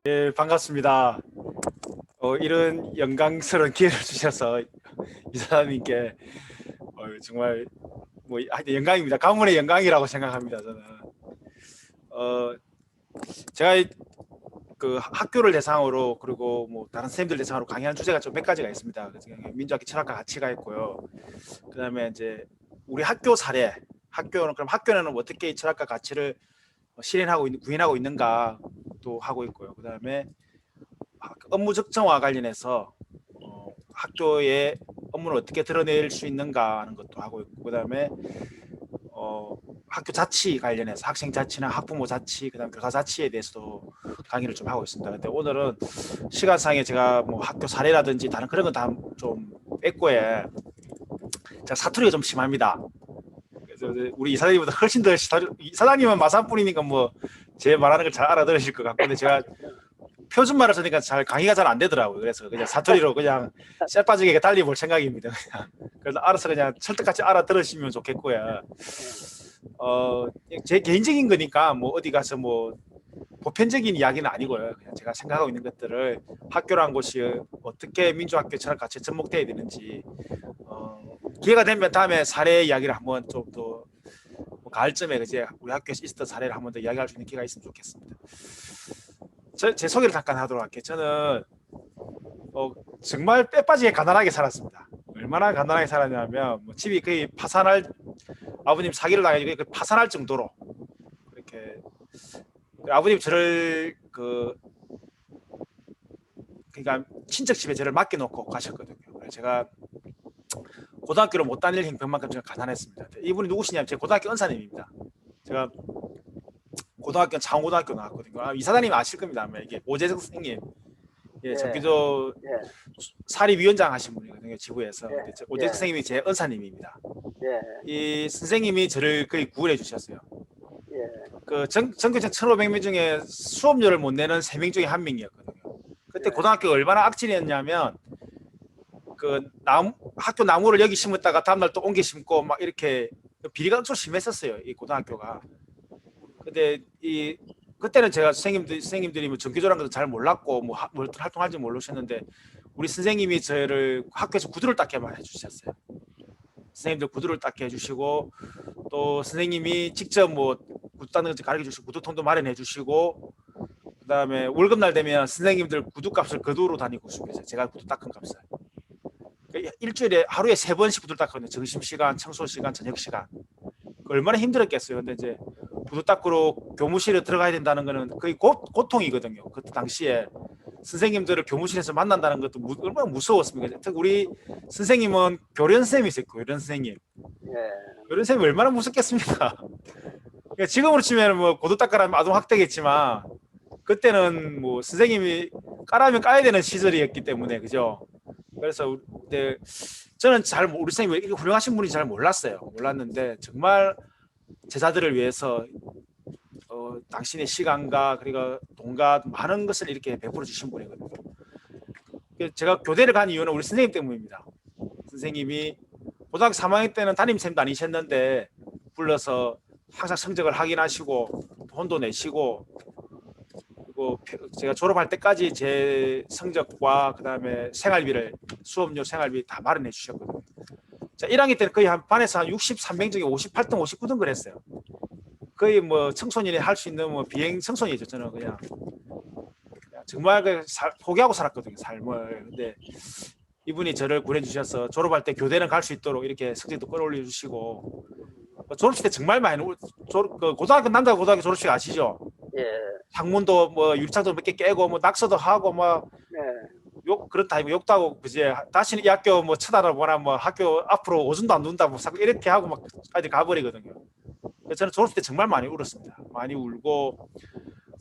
예, 반갑습니다. 이런 영광스러운 기회를 주셔서 이사님께 정말 하여튼 영광입니다. 가문의 영광이라고 생각합니다. 저는 어, 제가 그 학교를 대상으로 그리고 뭐 다른 선생님들 대상으로 강의한 주제가 좀 몇 가지가 있습니다. 민주학교 철학과 가치가 있고요. 그다음에 이제 우리 학교 사례, 학교는 어떻게 이 철학과 가치를 실현하고 구현하고 있는가 또 하고 있고요. 그다음에 업무 적정화 관련해서 학교의 업무를 어떻게 드러낼 수 있는가 하는 것도 하고 있고, 그다음에 학교 자치 관련해서 학생 자치나 학부모 자치, 그다음 교사 자치에 대해서도 강의를 좀 하고 있습니다. 근데 오늘은 시간상에 제가 뭐 학교 사례라든지 다른 그런 건 다 좀 뺐고요. 제가 사투리가 좀 심합니다. 그래서 우리 이사님보다 훨씬 더 이사장님은 마산분이니까 뭐 제 말하는 걸 잘 알아들으실 것 같고, 근데 제가 표준말을 쓰니까 잘 강의가 잘 안 되더라고요. 그래서 그냥 사투리로 그냥 쎄빠지게 달리 볼 생각입니다. 그냥. 그래서 알아서 그냥 철떡같이 알아들으시면 좋겠고요. 제 개인적인 거니까 뭐 어디 가서 뭐 보편적인 이야기는 아니고요. 그냥 제가 생각하고 있는 것들을 학교란 곳이 어떻게 민주학교처럼 같이 접목돼야 되는지 기회가 되면 다음에 사례 이야기를 한번 좀 더 가을쯤에 이제 우리 학교에서 있었던 사례를 한번 더 이야기할 수 있는 기회가 있으면 좋겠습니다. 제 소개를 잠깐 하도록 할게요. 저는 정말 빼빠지게 가난하게 살았습니다. 얼마나 가난하게 살았냐면 뭐 집이 거의 파산할, 아버님 사기를 당해서 파산할 정도로 그렇게 아버님 저를 그러니까 친척 집에 저를 맡겨놓고 가셨거든요. 그래서 제가 고등학교를 못 다닐 형편만큼 제가 가난했습니다. 이분이 누구시냐면 제 고등학교 은사님입니다. 제가 고등학교 창원고등학교 나왔거든요. 이사장님 아실 겁니다. 이게 오재석 선생님, 예, 전교조 사립위원장 하신 분이거든요. 지부에서. 오재석 선생님이 제 은사님입니다. 이 선생님이 저를 거의 구원해 주셨어요. 그 전교생 1,500명 중에 수업료를 못 내는 3명 중에 1명이었거든요. 그때 고등학교가 얼마나 악질이었냐면 학교 나무를 여기 심었다가 다음날 또 옮겨 심고 막 이렇게 비리가 엄청 심했었어요. 이 고등학교가. 근데 그때는 제가 선생님들이 뭐 전교조라는 것도 잘 몰랐고 뭐 활동할지 모르셨는데 우리 선생님이 저를 학교에서 구두를 닦게 해주셨어요. 선생님들 구두를 닦게 해주시고 또 선생님이 직접 뭐 구두 닦는 거 가르쳐 주시고 구두통도 마련해 주시고, 그다음에 월급날 되면 선생님들 구두값을 거두러 다니고 싶어서 제가 구두 닦은 값을 일주일에 하루에 3번씩 구두를 닦거든요. 점심시간, 청소시간, 저녁시간. 얼마나 힘들었겠어요. 근데 이제 구두 닦으러 교무실에 들어가야 된다는 거는 거의 고통이거든요. 그때 당시에 선생님들을 교무실에서 만난다는 것도 얼마나 무서웠습니까? 특히 우리 선생님은 교련 선생님이세요. 교련 선생님. 교련 선생님이 얼마나 무섭겠습니까? 그러니까 지금으로 치면 뭐 구두 닦으라면 아동 학대겠지만 그때는 뭐 선생님이 까라면 까야 되는 시절이었기 때문에, 그죠? 그래서 저는 우리 선생님이 이렇게 훌륭하신 분인지 잘 몰랐는데 정말 제자들을 위해서 당신의 시간과 그리고 돈과 많은 것을 이렇게 베풀어 주신 분이거든요. 제가 교대를 간 이유는 우리 선생님 때문입니다. 선생님이 고등학교 3학년 때는 담임선생님도 아니셨는데 불러서 항상 성적을 확인하시고 돈도 내시고, 그리고 제가 졸업할 때까지 제 성적과 그다음에 수업료 생활비 다 마련해 주셨거든요. 자, 1학년 때는 거의 반에서 한 63명 중에 58등, 59등 그랬어요. 거의 뭐 청소년이 할 수 있는 뭐 비행 청소년이죠. 저는 그냥 정말 포기하고 살았거든요, 삶을. 근데 이분이 저를 구해 주셔서 졸업할 때 교대는 갈 수 있도록 이렇게 성적도 끌어올려 주시고, 졸업식 때 정말 많이 고등학교 남자 고등학교 졸업식 아시죠? 창문도 뭐 유리창도 몇 개 깨고 뭐 낙서도 하고 뭐 그렇다 욕도 하고, 그제 다시는 이 학교 뭐 쳐다보거나 뭐 학교 앞으로 오줌도 안 눈다 뭐 이렇게 하고 막 아직 가버리거든요. 그래서 저는 졸업식 때 정말 많이 울었습니다. 많이 울고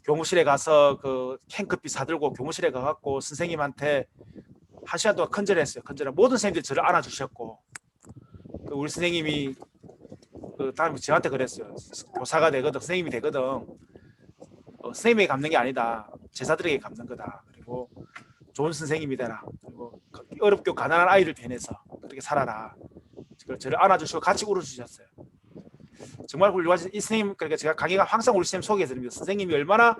교무실에 가서 그 캔커피 사들고 교무실에 가갖고 선생님한테 1시간 동안 큰절했어요. 모든 선생님들이 저를 안아주셨고, 우리 선생님이 다음에 저한테 그랬어요. 교사가 되거든, 선생님이 되거든, 선생님에게 갚는 게 아니다, 제자들에게 갚는 거다. 그리고 좋은 선생님이 되라. 그리고 어렵고 가난한 아이를 대해서 그렇게 살아라. 저를 안아주시고 같이 울어주셨어요. 정말 훌륭하신 이 선생님. 그러니까 제가 강의가 항상 우리 선생님 소개해드립니다. 선생님이 얼마나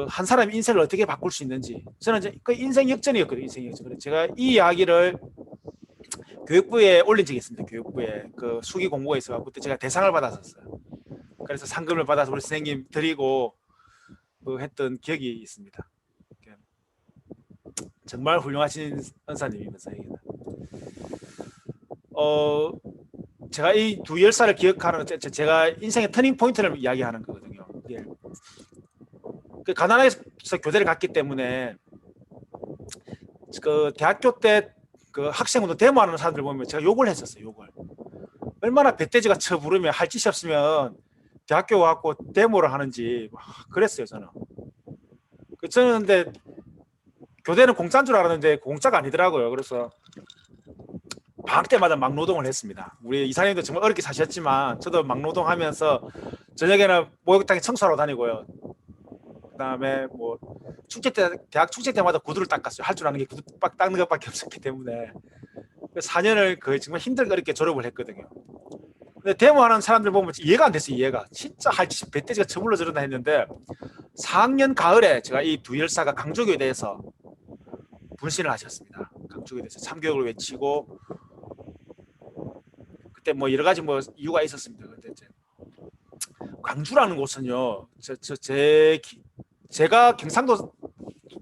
한 사람의 인생을 어떻게 바꿀 수 있는지 저는 이제 그 인생 역전이었거든요. 인생 역전. 그래서 제가 이 이야기를 교육부에 올린 적이 있습니다. 교육부에 그 수기 공모가 있어서 그때 제가 대상을 받았었어요. 그래서 상금을 받아서 우리 선생님 드리고 했던 기억이 있습니다. 정말 훌륭하신 은사님입니다. 선생님은. 제가 이 두 열사를 기억하는 제가 인생의 터닝 포인트를 이야기하는 거거든요. 예. 그 가난하게서 교대를 갔기 때문에 그 대학교 때 그 학생운동 데모하는 사람들 보면 제가 욕을 했었어요. 욕을. 얼마나 배돼지가 쳐 부르면 할 짓이 없으면 대학교 와갖고 데모를 하는지 그랬어요. 저는 근데 교대는 공짜인 줄 알았는데 공짜가 아니더라고요. 그래서 방학 때마다 막노동을 했습니다. 우리 이사님도 정말 어렵게 사셨지만 저도 막노동하면서 저녁에는 목욕탕에 청소하러 다니고요. 그다음에 뭐 축제 때 대학 축제 때마다 구두를 닦았어요. 할 줄 아는 게 구두 닦는 것밖에 없었기 때문에 4년을 거의 정말 힘들게 어렵게 졸업을 했거든요. 근데 데모하는 사람들 보면 이해가 안 됐어요. 이해가 진짜 할 짓이 배돼지가 저물러 저런다 했는데 4학년 가을에 제가 이 두 열사가 강조교에 대해서 분신을 하셨습니다. 강조교에 대해서 참교육을 외치고 그때 뭐 여러 가지 뭐 이유가 있었습니다. 근데 이제 광주라는 곳은요, 제가 경상도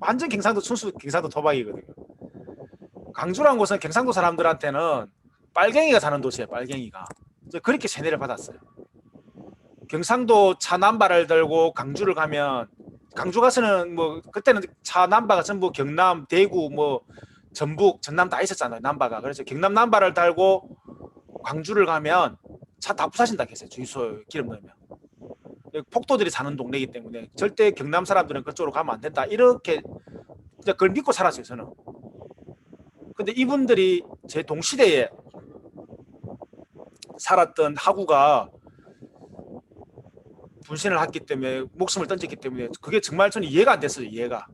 완전 경상도 순수 경상도 토박이거든요. 광주라는 곳은 경상도 사람들한테는 빨갱이가 사는 도시예요. 빨갱이가. 그렇게 세뇌를 받았어요. 경상도 차 남바를 들고 강주를 가면 강주 가서는 뭐 그때는 차 남바가 전부 경남, 대구, 뭐 전북, 전남 다 있었잖아요. 남바가. 그래서 경남 남바를 달고 광주를 가면 차 다 부사신다 했어요. 주유소 기름 넣으면. 폭도들이 사는 동네이기 때문에 절대 경남 사람들은 그쪽으로 가면 안 된다. 이렇게 그걸 믿고 살았어요. 저는. 근데 이분들이 제 동시대에 살았던 하구가 분신을 했기 때문에 목숨을 던졌기 때문에 그게 정말 저는 이해가 안 됐어요. 이해가.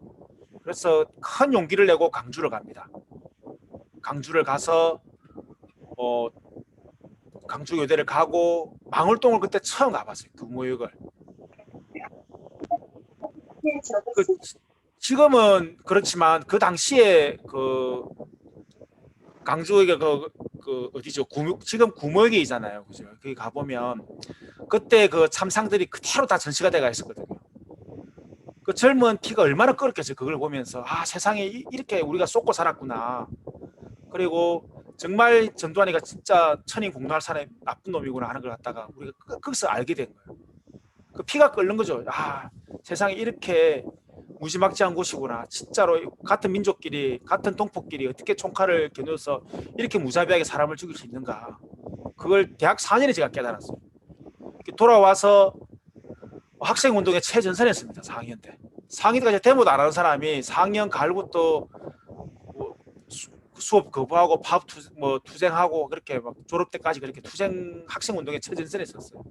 그래서 큰 용기를 내고 강주를 갑니다. 강주를 가서 강주교대를 가고 망월동을 그때 처음 가봤어요. 구모역을. 지금은 그렇지만 그 당시에 그 강주역에 그 어디죠? 지금 구모역이잖아요. 그죠? 거기 가보면 그때 그 참상들이 그대로 다 전시가 돼가 있었거든요. 그 젊은 피가 얼마나 끓었겠어요. 그걸 보면서 세상에 이렇게 우리가 쏟고 살았구나. 그리고 정말 전두환이가 진짜 천인공노할 사람이 나쁜 놈이구나 하는 걸 갖다가 우리가 거기서 알게 된 거예요. 그 피가 끓는 거죠. 세상에 이렇게 무지막지한 곳이구나. 진짜로 같은 민족끼리 같은 동포끼리 어떻게 총칼을 겨누어서 이렇게 무자비하게 사람을 죽일 수 있는가. 그걸 대학 4년에 제가 깨달았어요. 돌아와서 학생운동에 최전선했습니다. 4학년 때. 4학년 때까지 데모도 안 하는 사람이 4학년 가을부터 수업 거부하고 투쟁하고 그렇게 막 졸업 때까지 그렇게 투쟁 학생운동에 최전선했었어요.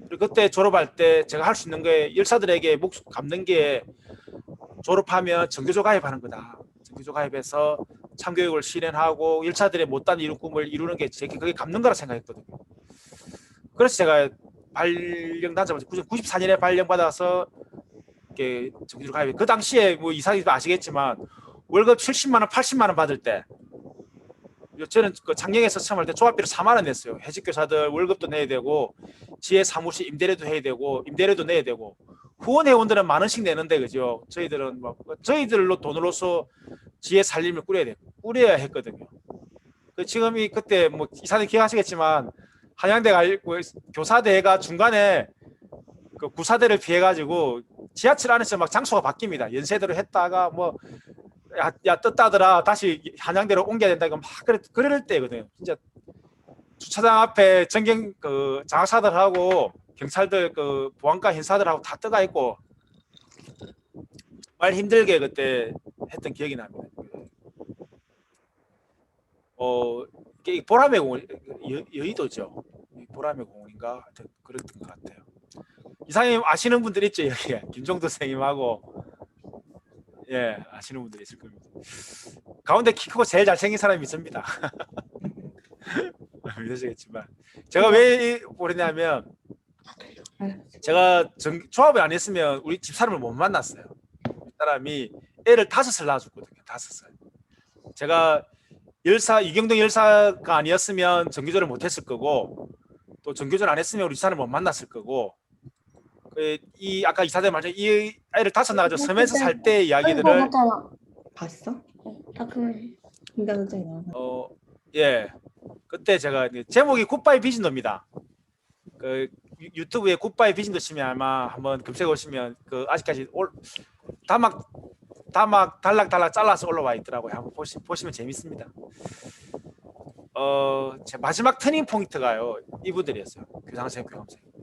그리고 그때 졸업할 때 제가 할 수 있는 게 열사들에게 목숨 갚는 게 졸업하면 정교조 가입하는 거다. 정교조 가입해서 참교육을 실현하고 열사들의 못다한 이룬 꿈을 이루는 게 제게 그게 갚는 거라 생각했거든요. 그래서 제가 발령 나자마자 94년에 발령 받아서 이렇게 정교조 가입. 그 당시에 뭐 이사님도 아시겠지만 월급 70만 원, 80만 원 받을 때 저는 그 창녕에서 처음 할 때 조합비를 4만 원 냈어요. 해직교사들 월급도 내야 되고 지혜 사무실 임대료도 해야 되고 임대료도 내야 되고 후원 회원들은 만 원씩 내는데 그죠? 저희들은 저희들로 돈으로서 지혜 살림을 꾸려야 했거든요. 지금이 그때 뭐 이사님 기억하시겠지만 한양대 교사대가 중간에 그 구사대를 피해 가지고 지하철 안에서 막 장소가 바뀝니다. 연세대로 했다가 뭐 야 떴다더라 다시 한양대로 옮겨야 된다 이거 막 그럴 때거든요. 진짜 주차장 앞에 전경 그 장학사들하고 경찰들 그 보안과 형사들하고 다 떠가 있고 정말 힘들게 그때 했던 기억이 납니다. 보람의 공원 여의도죠. 보람의 공원인가 그랬던 것 같아요. 이사님 아시는 분들 있죠 여기 김종도 선생님하고. 예, 아시는 분들이 있을 겁니다. 가운데 키 크고 제일 잘생긴 사람이 있습니다. 믿으시겠지만 제가 왜 보느냐면 제가 조합을 안 했으면 우리 집사람을 못 만났어요. 사람이 애를 5을 낳아줬거든요. 5을. 제가 이경동 열사가 아니었으면 전교조를 못했을 거고, 또 전교조를 안 했으면 우리 집사람을 못 만났을 거고, 이 아까 이사장님 말씀 이 아이를 5 낳아서 섬에서 살 때 이야기들을 봤어? 다큐멘터리. 김다은장이 나와. 예, 그때 제가 제목이 굿바이 비진도입니다. 그 유튜브에 굿바이 비진도 치면 아마 한번 검색해 보시면 그 아직까지 다막 달락달락 잘라서 올라와 있더라고요. 한번 보시면 재밌습니다. 제 마지막 터닝 포인트가요 이분들이었어요. 교장선생님, 교감선생님.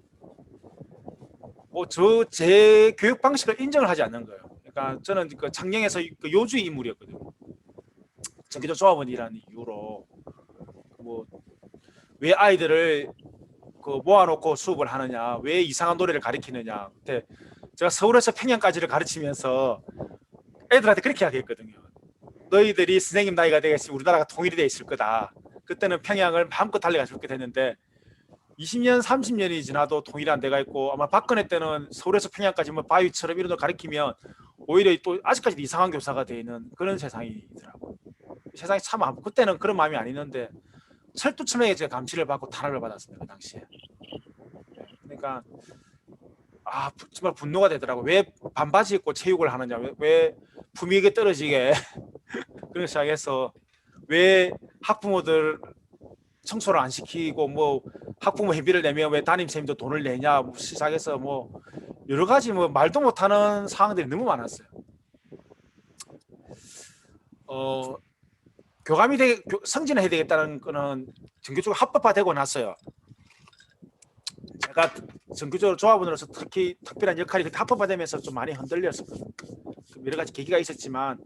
제 교육 방식을 인정을 하지 않는 거예요. 그러니까 저는 그 창녕에서 그 요주의 인물이었거든요. 전교조 조합원이라는 이유로 왜 아이들을 모아놓고 수업을 하느냐, 왜 이상한 노래를 가르치느냐. 그때 제가 서울에서 평양까지를 가르치면서 애들한테 그렇게 이야기했거든요. 너희들이 선생님 나이가 되겠으면 우리나라가 통일이 돼 있을 거다. 그때는 평양을 마음껏 달려가 줄 게 됐는데 20년, 30년이 지나도 통일이 안 돼가 있고, 아마 박근혜 때는 서울에서 평양까지 바위처럼 이런 걸 가르치면 오히려 또 아직까지도 이상한 교사가 돼 있는 그런 세상이더라고요. 세상이 참 그때는 그런 마음이 아니었는데 철두철미하게 제가 감시를 받고 탄압을 받았습니다. 그 당시에. 그러니까 정말 분노가 되더라고요. 왜 반바지 입고 체육을 하느냐, 왜 품위있게 떨어지게 그런 시작해서 왜 학부모들 청소를 안 시키고 학부모 회비를 내면 왜 담임선생님도 돈을 내냐 시작해서 여러 가지 말도 못하는 상황들이 너무 많았어요. 교감이 성진해야 되겠다는 거는 전교조가 합법화되고 났어요. 제가 전교조 조합원으로서 특히 특별한 역할이 그때 합법화되면서 좀 많이 흔들렸었거든요. 여러 가지 계기가 있었지만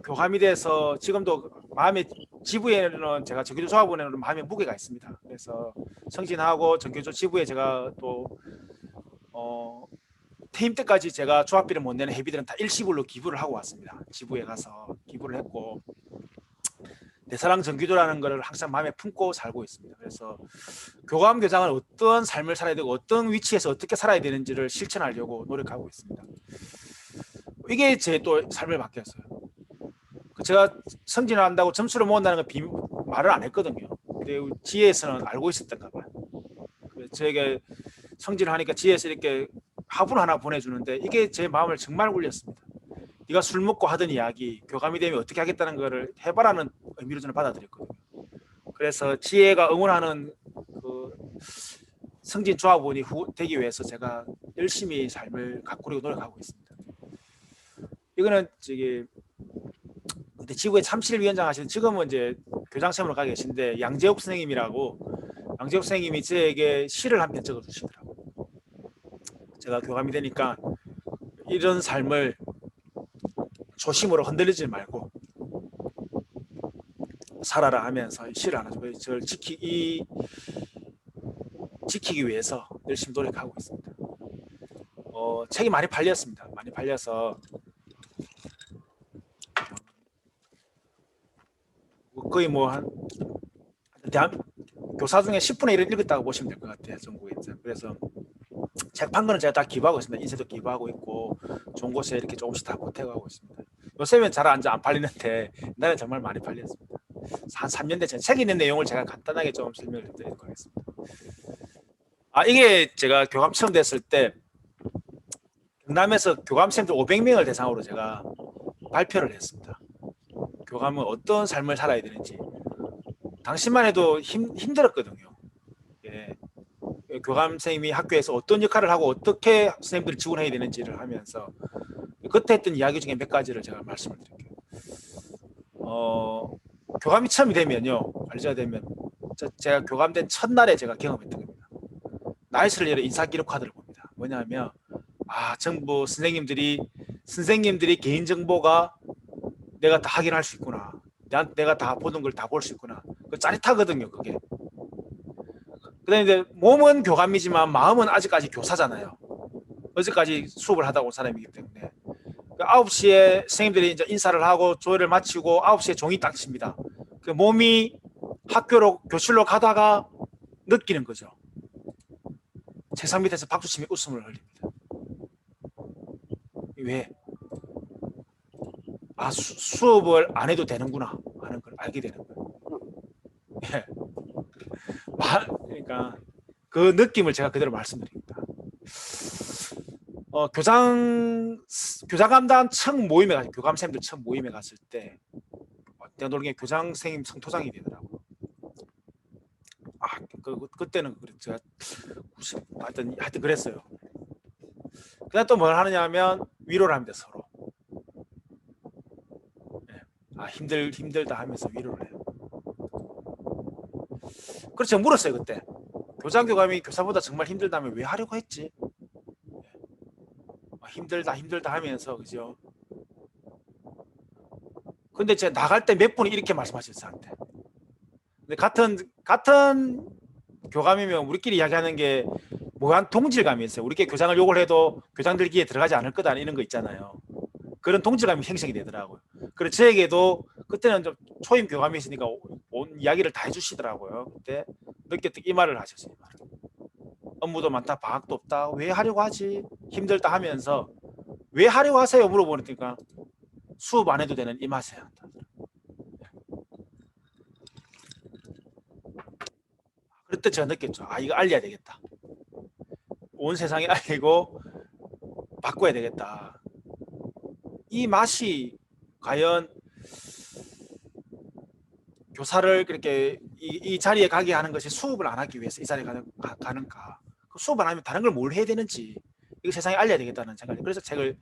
교감이 돼서 지금도 마음에 지부에는 제가 전교조 조합원에는 마음에 무게가 있습니다. 그래서 성진하고 전교조 지부에 제가 또 퇴임 때까지 제가 조합비를 못 내는 회비들은 다 일시불로 기부를 하고 왔습니다. 지부에 가서 기부를 했고 내 사랑 전교조라는 것을 항상 마음에 품고 살고 있습니다. 그래서 교감 교장은 어떤 삶을 살아야 되고 어떤 위치에서 어떻게 살아야 되는지를 실천하려고 노력하고 있습니다. 이게 제 또 삶을 바뀌었어요. 제가 성진을 한다고 점수를 모은다는 거 말을 안 했거든요. 근데 지혜에서는 알고 있었던가 봐요. 저에게 성진을 하니까 지혜에서 이렇게 화분 하나 보내주는데 이게 제 마음을 정말 울렸습니다. 네가 술 먹고 하던 이야기 교감이 되면 어떻게 하겠다는 거를 해봐라는 의미로 저는 받아들였거든요. 그래서 지혜가 응원하는 그 성진 조합원이 되기 위해서 제가 열심히 삶을 가꾸려고 노력하고 있습니다. 이거는 그때 지구의 참실위원장 하시는 지금은 이제 교장선생님으로 가 계신데 양재욱 선생님이라고, 양재욱 선생님이 저에게 시를 한 편 적어 주시더라고요. 제가 교감이 되니까 이런 삶을 조심으로 흔들리지 말고 살아라 하면서 시를 하나 좀 저를 지키기 위해서 열심히 노력하고 있습니다. 책이 많이 팔렸습니다. 많이 팔려서 거의 교사 중에 10분의 1을 읽었다고 보시면 될 것 같아요. 전국에서. 그래서 책 판 거는 제가 다 기부하고 있습니다. 인쇄도 기부하고 있고 좋은 곳에 이렇게 조금씩 다 보태가고 있습니다. 요새는 잘 안 팔리는데 옛날에 정말 많이 팔렸습니다. 한 3년 된 책에 있는 내용을 제가 간단하게 좀 설명을 드리도록 하겠습니다. 이게 제가 교감 처음 됐을 때 경남에서 교감생들 500명을 대상으로 제가 발표를 했습니다. 교감은 어떤 삶을 살아야 되는지. 당시만 해도 힘들었거든요. 예. 교감 선생님이 학교에서 어떤 역할을 하고 어떻게 선생님들을 지원해야 되는지를 하면서 그때 했던 이야기 중에 몇 가지를 제가 말씀을 드릴게요. 교감이 처음이 되면요, 발제가 되면 제가 교감된 첫날에 제가 경험했던 겁니다. 나이스를 열어 인사기록 카드를 봅니다. 뭐냐면 정부 선생님들이 개인정보가 내가 다 확인할 수 있구나. 내가 다 보는 걸 다 볼 수 있구나. 짜릿하거든요, 그게. 그다음에 이제 몸은 교감이지만 마음은 아직까지 교사잖아요. 어제까지 수업을 하다 온 사람이기 때문에 9시에 선생님들이 이제 인사를 하고 조회를 마치고 9시에 종이 딱 칩니다. 몸이 교실로 가다가 느끼는 거죠. 책상 밑에서 박수치며 웃음을 흘립니다. 왜? 아, 수업을 안 해도 되는구나 하는 걸 알게 되는 거예요. 예. 그러니까 그 느낌을 제가 그대로 말씀드립니다. 교장감단 청 모임에 갔을 교감생들 청 모임에 갔을 때 내가 놀기에 교장 선생님 성토장이 되더라고요. 그때는 제가 하여튼 그랬어요. 그다음 또 뭘 하느냐 하면 위로를 합니다. 서로. 힘들다 하면서 위로를 해요. 그래서 제가 물었어요. 그때 교장 교감이 교사보다 정말 힘들다면 왜 하려고 했지? 힘들다 하면서, 그죠? 근데 제가 나갈 때 몇 분이 이렇게 말씀하셨어요. 저한테. 근데 같은 교감이면 우리끼리 이야기하는 게 묘한 동질감이 있어요. 우리끼리 교장을 욕을 해도 교장들끼리에 들어가지 않을 거다 이런 거 있잖아요. 그런 동질감이 형성이 되더라고요. 그래서 저에게도 그때는 좀 초임 교감이 있으니까 온 이야기를 다 해주시더라고요. 그때 늦게 이 말을 하셨어요. 업무도 많다, 방학도 없다, 왜 하려고 하지? 힘들다 하면서 왜 하려고 하세요? 물어보니까 수업 안 해도 되는 이 맛에 한다. 그때 제가 느꼈죠. 이거 알려야 되겠다. 온 세상에 알리고 바꿔야 되겠다. 이 맛이 과연 교사를 그렇게 이 자리에 가게 하는 것이 수업을 안 하기 위해서 이 자리에 가는가? 수업 안 하면 다른 걸 뭘 해야 되는지 이거 세상에 알려야 되겠다는 생각이, 그래서 책을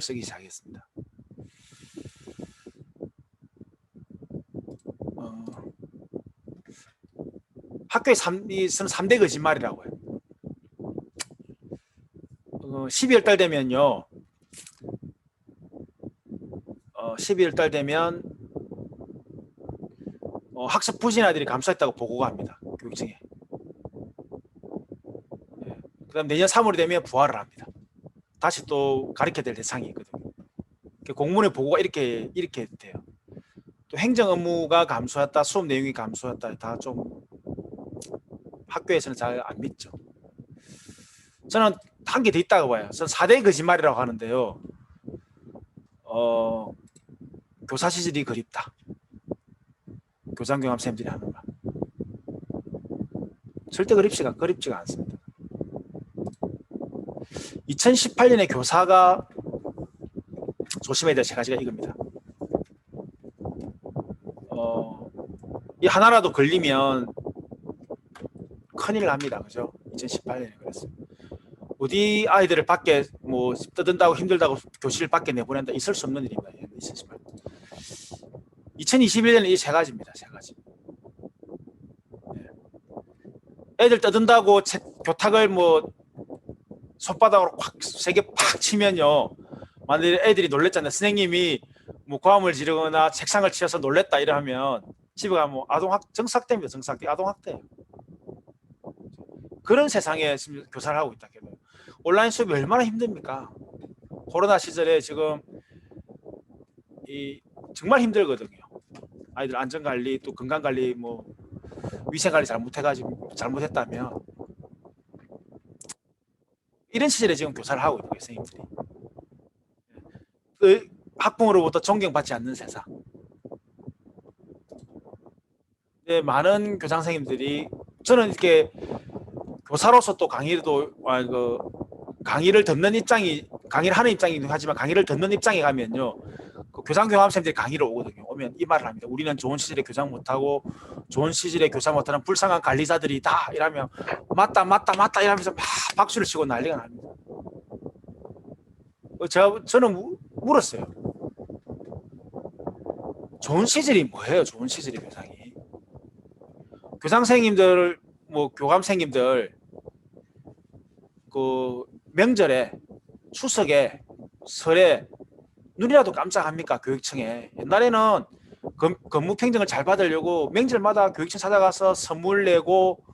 쓰기 시작했습니다. 학교에 3대 거짓말이라고 해요. 12월 달 되면요. 12월 달 되면 학습 부진 아이들이 감소했다고 보고가 합니다. 교육청에. 그다음 내년 3월이 되면 부활을 합니다. 다시 또 가르쳐야 될 대상이 있거든요. 공문의 보고가 이렇게 돼요. 또 행정 업무가 감소했다, 수업 내용이 감소했다, 다 좀 학교에서는 잘 안 믿죠. 저는 한 개 더 있다고 봐요. 저는 4대 거짓말이라고 하는데요. 교사 시절이 그립다. 교장 경험 쌤들이 하는 말. 절대 그립지가 않습니다. 2018년에 교사가 조심해야 될 세 가지가 이겁니다. 이 하나라도 걸리면 큰일 납니다. 그죠? 2018년에 그랬어요. 어디 아이들을 밖에 뭐 떠든다고 힘들다고 교실 밖에 내보낸다, 있을 수 없는 일입니다. 2018년. 2021년은 이 세 가지입니다. 세 가지. 애들 떠든다고 교탁을 뭐 손바닥으로 확 세게 팍 치면요, 만약에 애들이 놀랬잖아요. 선생님이 뭐 고함을 지르거나 책상을 치어서 놀랬다 이러면 집에 가면 정삭대입니다. 정삭대. 아동학대예요. 그런 세상에 지금 교사를 하고 있다. 온라인 수업이 얼마나 힘듭니까? 코로나 시절에 지금 정말 힘들거든요. 아이들 안전관리, 또 건강관리, 뭐 위생관리 잘못했다면 이런 시절에 지금 교사를 하고 있는 거예요. 선생님들이. 학부모로부터 존경받지 않는 세상. 많은 교장 선생님들이, 저는 이렇게 교사로서 또 강의를 하는 입장이긴 하지만 강의를 듣는 입장에 가면요, 그 교장 교감생들이 강의를 오면 이 말을 합니다. 우리는 좋은 시절에 교장 못하고 좋은 시절에 교사 못하는 불쌍한 관리자들이다 이러면 맞다 이러면서 막 박수를 치고 난리가 납니다. 저는 물었어요. 좋은 시절이 뭐예요? 좋은 시절이 교장이. 교장 선생님들, 뭐 교감 선생님들 그 명절에, 추석에, 설에 눈이라도 깜짝합니까? 교육청에. 옛날에는 건무평등을 잘 받으려고 명절마다 교육청 찾아가서 선물 내고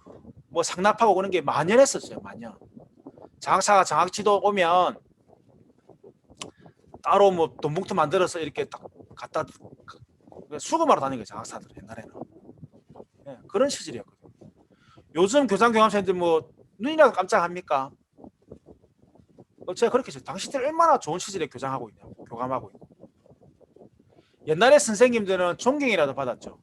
뭐 상납하고 그런 게 만연했었어요. 만연. 장학사가 장학지도 오면 따로 뭐 돈봉투 만들어서 이렇게 딱 갖다 수금하러 다니는 거예요. 장학사들 옛날에는. 그런 시절이었거든요. 요즘 교장 교감생들 뭐 눈이라도 깜짝합니까? 제가 그렇게 했어요. 당신들 얼마나 좋은 시절에 교장하고 있냐고, 교감하고 있고. 옛날에 선생님들은 존경이라도 받았죠.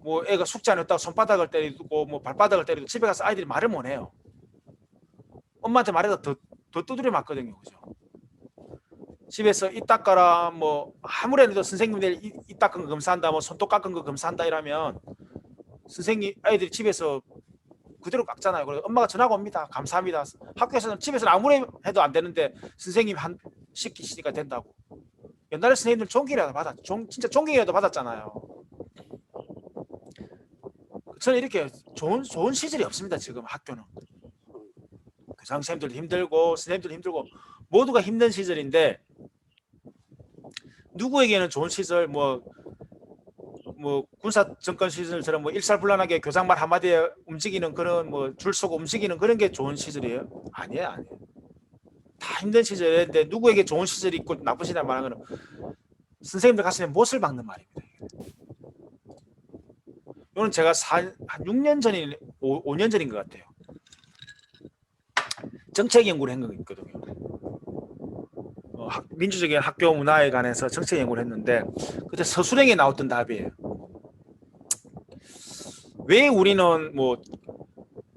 뭐 애가 숙제 안 했다고 손바닥을 때리고 뭐 발바닥을 때리고 집에 가서 아이들이 말을 못 해요. 엄마한테 말해서 더 두드려 맞거든요. 그죠? 집에서 이 닦아라 뭐 아무래도 선생님들 이 닦은 거 검사한다 뭐 손톱 깎은 거 검사한다 이러면 선생님 아이들이 집에서 그대로 깎잖아요. 그래서 엄마가 전화가 옵니다. 감사합니다. 학교에서는 집에서는 아무리 해도 안 되는데 선생님 한 시키시니까 된다고. 옛날에 선생님들 존경이라도 진짜 존경이라도 받았잖아요. 저는 이렇게 좋은 시절이 없습니다. 지금 학교는 교장 선생님들도 힘들고 선생님들도 힘들고 모두가 힘든 시절인데 누구에게는 좋은 시절 뭐 군사 정권 시절처럼 뭐 일사불란하게 교장 말 한마디에 움직이는 그런 뭐 줄 서고 움직이는 그런 게 좋은 시절이에요? 아니에요. 다 힘든 시절인데 누구에게 좋은 시절이 있고 나쁜 시절 말하는 거는 선생님들 가슴에 못을 박는 말입니다. 이거는 제가 한 6년 전인 5년 전인 것 같아요. 정책 연구를 한 거 있거든요. 민주적인 학교 문화에 관해서 정책 연구를 했는데 그때 서술형에 나왔던 답이에요. 왜 우리는 뭐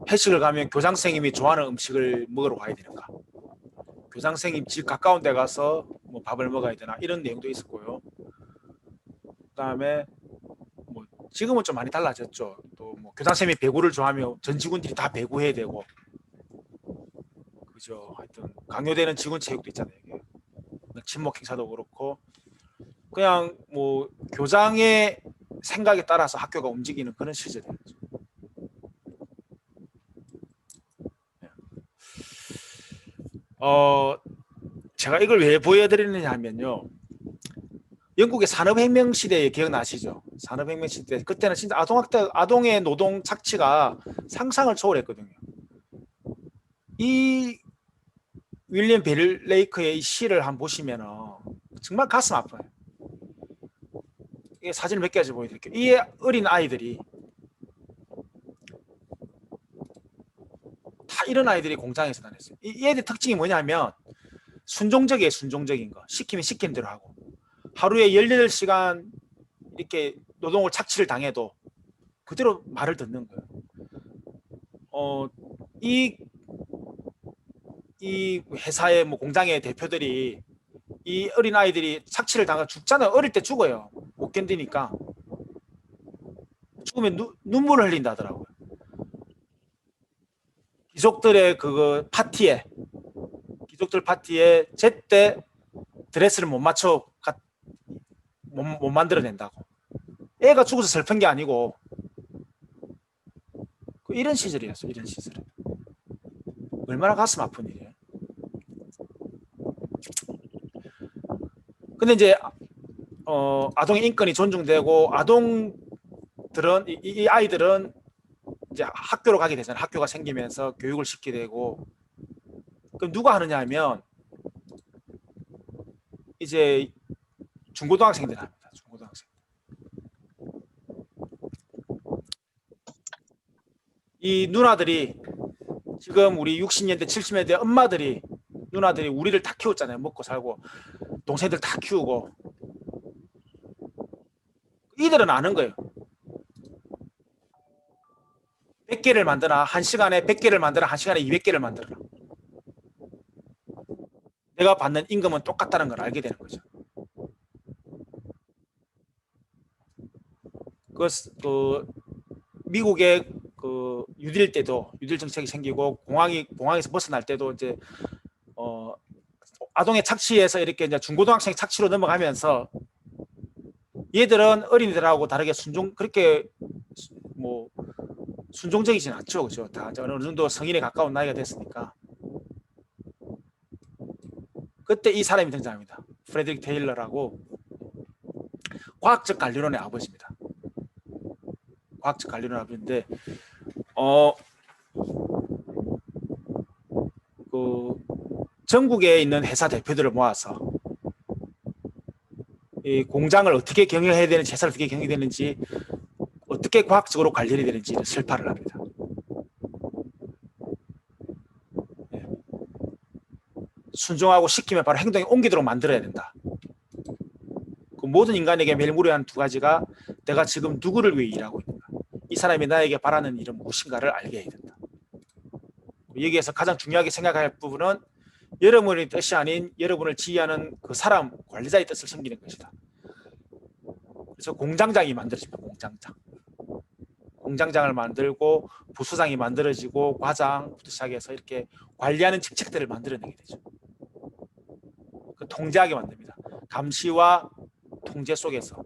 회식을 가면 교장 선생님이 좋아하는 음식을 먹으러 가야 되는가? 교장 선생님 집 가까운 데 가서 뭐 밥을 먹어야 되나? 이런 내용도 있었고요. 그다음에 뭐 지금은 좀 많이 달라졌죠. 또 뭐 교장 선생님이 배구를 좋아하면 전 직원들이 다 배구해야 되고, 그죠? 하여튼 강요되는 직원 체육도 있잖아요. 이게. 친목 행사도 그렇고 그냥 뭐 교장의 생각에 따라서 학교가 움직이는 그런 시절이에요. 제가 이걸 왜 보여드리느냐 하면요. 영국의 산업혁명 시대에 기억나시죠? 산업혁명 시대 그때는 진짜 아동의 노동 착취가 상상을 초월했거든요. 이 윌리엄 베일레이크의 시를 한번 보시면 정말 가슴 아파요. 이 사진을 몇 가지 보여드릴게요. 이 어린 아이들이 다 이런 아이들이 공장에서 다녔어요. 이 애들 특징이 뭐냐면 순종적이에요. 순종적인 거. 시키면 시키는 대로 하고 하루에 18시간 이렇게 노동을 착취를 당해도 그대로 말을 듣는 거예요. 이 회사의 뭐 공장의 대표들이 이 어린 아이들이 착취를 당하 죽잖아요. 어릴 때 죽어요. 못 견디니까 죽으면 눈물을 흘린다더라고요. 귀족들의 그거 파티에 귀족들 파티에 제때 드레스를 못 맞춰 못 만들어낸다고. 애가 죽어서 슬픈 게 아니고 이런 시절이었어요. 이런 시절. 얼마나 가슴 아픈 일이에요. 근데 이제 아동의 인권이 존중되고 아동들은 이 아이들은 이제 학교로 가게 되잖아요. 학교가 생기면서 교육을 시키게 되고 그럼 누가 하느냐 하면 이제 중고등학생들 합니다. 중고등학생. 이 누나들이 지금 우리 60년대 70년대 엄마들이 누나들이 우리를 다 키웠잖아요. 먹고 살고 동생들 다 키우고 이들은 아는 거예요. 100개를 만드나 1시간에 100개를 만드나 1시간에 200개를 만들어라. 내가 받는 임금은 똑같다는 걸 알게 되는 거죠. 그 미국의 그 뉴딜 때도 뉴딜 정책이 생기고 공항에서 벗어날 때도 이제 아동의 착취에서 이렇게 이제 중고등학생 착취로 넘어가면서 얘들은 어린이들하고 다르게 그렇게 뭐 순종적이진 않죠, 그죠? 다 어느 정도 성인에 가까운 나이가 됐으니까. 그때 이 사람이 등장합니다. 프레드릭 테일러라고 과학적 관리론의 아버지입니다. 과학적 관리론 아버지인데 그 전국에 있는 회사 대표들을 모아서 이 공장을 어떻게 경영해야 되는지, 회사를 어떻게 경영해야 되는지, 어떻게 과학적으로 관리해야 되는지를 설파를 합니다. 순종하고 시키면 바로 행동에 옮기도록 만들어야 된다. 그 모든 인간에게 매일 무료한 두 가지가 내가 지금 누구를 위해 일하고 있는가, 이 사람이 나에게 바라는 일은 무엇인가를 알게 해야 된다. 여기에서 가장 중요하게 생각할 부분은 여러분의 뜻이 아닌 여러분을 지휘하는 그 사람 관리자의 뜻을 섬기는 것이다. 그래서 공장장이 만들어집니다. 공장장을 만들고 부수장이 만들어지고 과장부터 시작해서 이렇게 관리하는 직책들을 만들어내게 되죠. 그 통제하게 만듭니다. 감시와 통제 속에서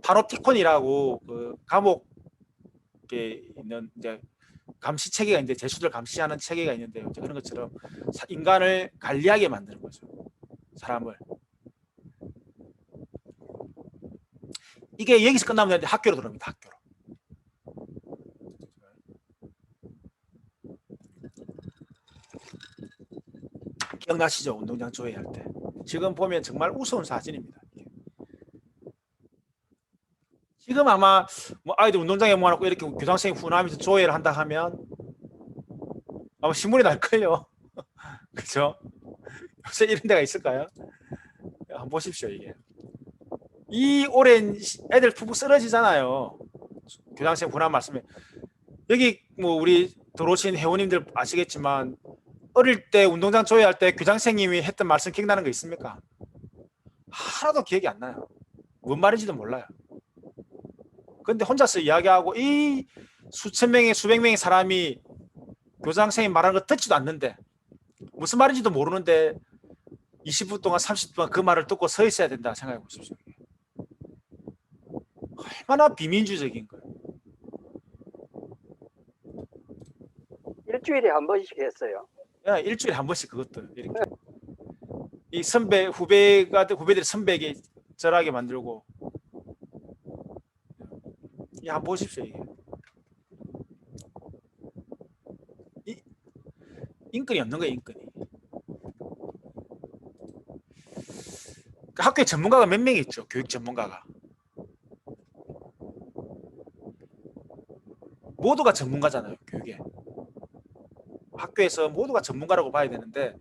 파노티콘이라고 그 감옥에 있는 이제 감시 체계가 있는데, 죄수들 감시하는 체계가 있는데, 그런 것처럼 인간을 관리하게 만드는 거죠. 사람을. 이게 여기서 끝나면 되는데 학교로 들어옵니다. 학교로. 기억나시죠? 운동장 조회할 때. 지금 보면 정말 우스운 사진입니다. 지금 아마 뭐 아이들 운동장에 모아놓고 이렇게 교장선생님 훈훈하면서 조회를 한다 하면 아마 신문이 날걸요. 그죠? 요새 이런 데가 있을까요? 한번 보십시오. 이게 이 오랜 애들 푹푹 쓰러지잖아요. 교장선생님 훈훈한 말씀에, 여기 뭐 우리 들어오신 회원님들 아시겠지만 어릴 때 운동장 조회할 때 교장선생님이 했던 말씀 기억나는 거 있습니까? 하나도 기억이 안 나요. 뭔 말인지도 몰라요. 근데 혼자서 이야기하고 이 수천 명의 수백 명의 사람이 교장선생님 말하는 거 듣지도 않는데, 무슨 말인지도 모르는데 20분 동안 30분 동안 그 말을 듣고 서 있어야 된다 생각해 보십시오. 얼마나 비민주적인 거예요. 일주일에 한 번씩 했어요. 일주일에 한 번씩 그것도 이렇게 이 선배 후배들이 선배에게 절하게 만들고. 한번 보십시오. 이게 인권이 없는 거예요. 인권이. 학교에 전문가가 몇 명 있죠. 교육 전문가가 모두가 전문가잖아요. 교육에. 학교에서 모두가 전문가라고 봐야 되는데,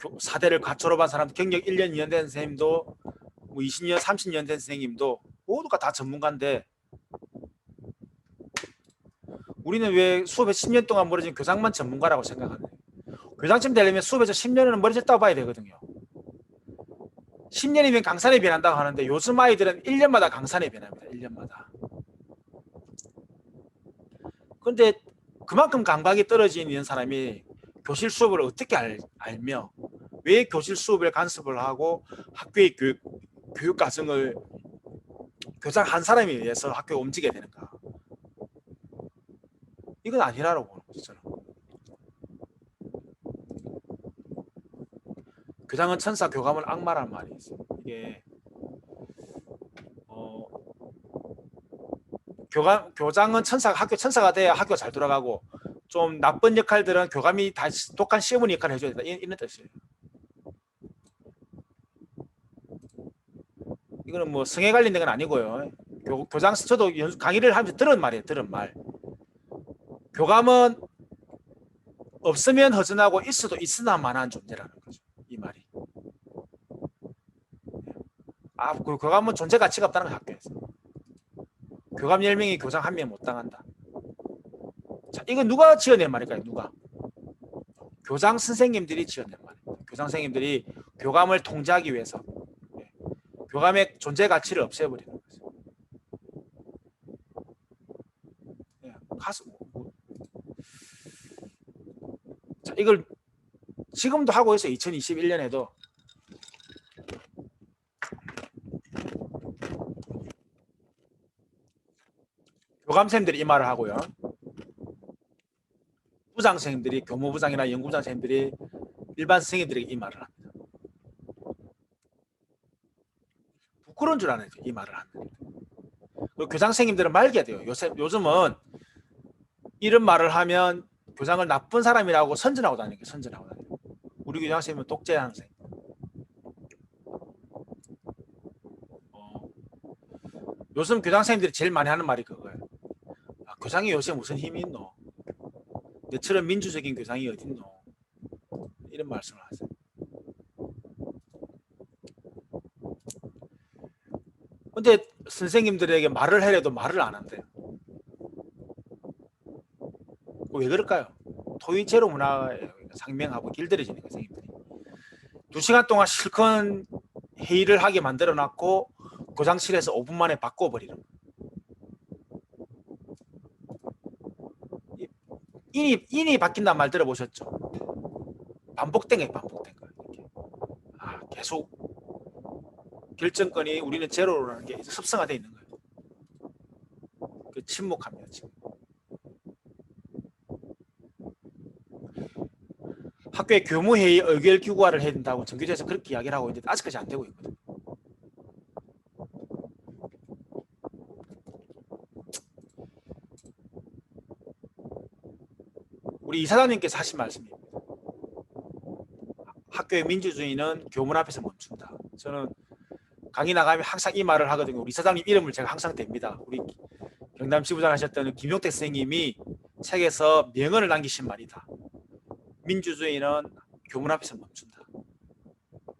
4대를 졸업한 사람, 경력 1년 2년 된 선생님도 뭐 20년 30년 된 선생님도 모두가 다 전문가인데, 우리는 왜 수업에 10년 동안 멀어진 교장만 전문가라고 생각하나요? 교장쯤 되려면 수업에서 10년은 멀어졌다고 봐야 되거든요. 10년이면 강산에 변한다고 하는데 요즘 아이들은 1년마다 강산에 변합니다. 1년마다. 근데 그만큼 감각이 떨어지는 사람이 교실 수업을 어떻게 알며 왜 교실 수업을 간섭을 하고 학교의 교육 과정을 교장 한 사람에 의해서 학교에 움직여야 되는가? 이건 아니라고 보는 거죠. 저는. 교장은 천사, 교감은 악마라는 말이 있어요. 이게 교장은 천사가, 학교 천사가 돼야 학교가 잘 돌아가고, 좀 나쁜 역할들은 교감이 다시 독한 시어머니 역할을 해줘야 된다. 이런 뜻이에요. 이거는 뭐 성에 관련된 건 아니고요. 교장, 저도 강의를 하면서 들은 말이에요. 들은 말. 교감은 없으면 허전하고 있어도 있으나마나한 존재라는 거죠. 이 말이. 그 교감은 존재 가치가 없다는 거, 학교에서. 교감 10명이 교장 1명 못 당한다. 자, 이거 누가 지어낸 말일까요? 누가? 교장 선생님들이 지어낸 말입니다. 교장 선생님들이 교감을 통제하기 위해서 교감의 존재 가치를 없애버리는 거죠. 자, 이걸 지금도 하고 있어요. 2021년에도. 교감선생님들이 이 말을 하고요. 부장 선생님들이, 교무부장이나 연구부장 선생님들이 일반 선생님들에게 이 말을 합니다. 부끄러운 줄 아는 이 말을 하는. 교장 선생님들은 말게 돼요. 요즘은 이런 말을 하면 교장을 나쁜 사람이라고 선전하고 다니는 거예요. 선전하고 다니는 거예요. 우리 교장 선생님은 독재하는 선생님. 요즘 교장 선생님들이 제일 많이 하는 말이 그거예요. 교장이 요새 무슨 힘이 있노? 내처럼 민주적인 교장이 어딨노? 이런 말씀을 하세요. 근데 선생님들에게 말을 해도 말을 안 한대요. 왜 그럴까요? 토의 제로 문화에 상명하고 길들여지는 거예요, 선생님들이. 2시간 동안 실컷 회의를 하게 만들어 놨고 교장실에서 5분 만에 바꿔버리는 거예요. 인이 바뀐다는 말 들어보셨죠? 반복된 거예요, 반복된 거. 계속 결정권이 우리는 제로라는 게 습성화되어 있는 거예요. 침묵합니다, 지금. 학교에 교무회의 의결 규과를 해야 된다고 전교조에서 그렇게 이야기를 하고 있는데 아직까지 안 되고 있거든요. 우리 이사장님께서 하신 말씀입니다. 학교의 민주주의는 교문 앞에서 멈춘다. 저는 강의 나가면 항상 이 말을 하거든요. 우리 이사장님 이름을 제가 항상 댑니다. 우리 경남 지부장 하셨던 김용택 선생님이 책에서 명언을 남기신 말이다. 민주주의는 교문 앞에서 멈춘다.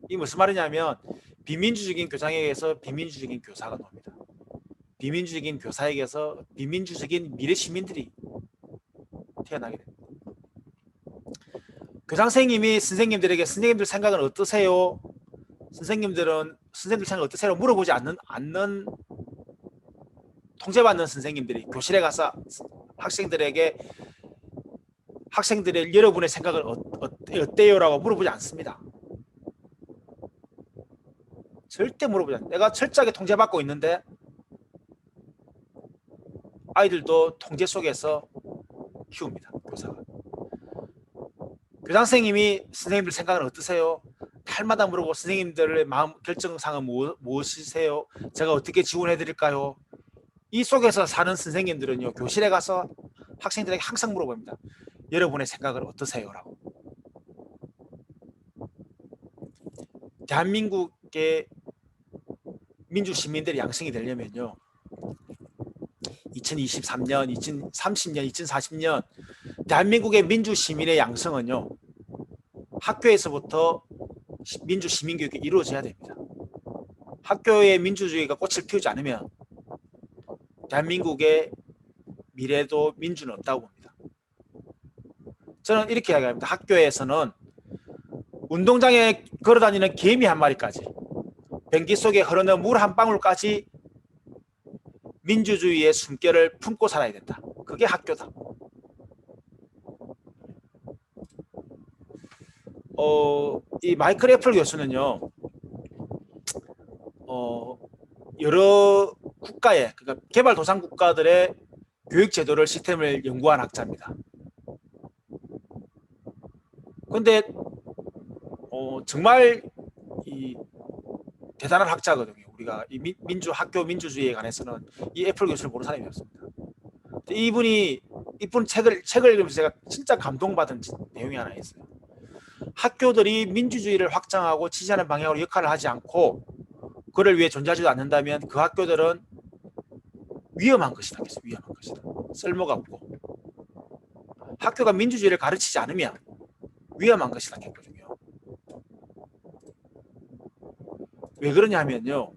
이 무슨 말이냐면 비민주적인 교장에게서 비민주적인 교사가 나옵니다. 비민주적인 교사에게서 비민주적인 미래 시민들이 태어나게 됩니다. 교장 선생님이 선생님들에게 선생님들 생각은 어떠세요? 선생님들 생각 어떠세요? 물어보지 않는 통제받는 선생님들이 교실에 가서 학생들의 여러분의 생각을 어때요라고 물어보지 않습니다. 절대 물어보지 않습니다. 내가 철저하게 통제받고 있는데 아이들도 통제 속에서 키웁니다. 교사가. 교장 선생님이 선생님들 생각은 어떠세요? 탈마다 물어보고 선생님들의 마음 결정사항은 무엇이세요? 제가 어떻게 지원해 드릴까요? 이 속에서 사는 선생님들은요, 교실에 가서 학생들에게 항상 물어봅니다. 여러분의 생각은 어떠세요? 라고. 대한민국의 민주 시민들이 양성이 되려면요, 2023년, 2030년, 2040년 대한민국의 민주 시민의 양성은요, 학교에서부터 민주 시민 교육이 이루어져야 됩니다. 학교의 민주주의가 꽃을 피우지 않으면 대한민국의 미래도 민주는 없다고 봅니다. 저는 이렇게 이야기합니다. 학교에서는 운동장에 걸어다니는 개미 한 마리까지, 변기 속에 흐르는 물 한 방울까지 민주주의의 숨결을 품고 살아야 된다. 그게 학교다. 이 마이클 애플 교수는요, 여러 국가의, 그러니까 개발도상 국가들의 교육 제도를 시스템을 연구한 학자입니다. 그런데 정말 이 대단한 학자거든요. 우리가 이 학교 민주주의에 관해서는 이 애플 교수를 모르는 사람이 없습니다. 이분 책을 읽으면서 제가 진짜 감동받은 내용이 하나 있어요. 학교들이 민주주의를 확장하고 지지하는 방향으로 역할을 하지 않고 그를 위해 존재하지도 않는다면 그 학교들은 위험한 것이다. 위험한 것이다. 쓸모가 없고, 학교가 민주주의를 가르치지 않으면 위험한 것이다. 했거든요. 왜 그러냐면요,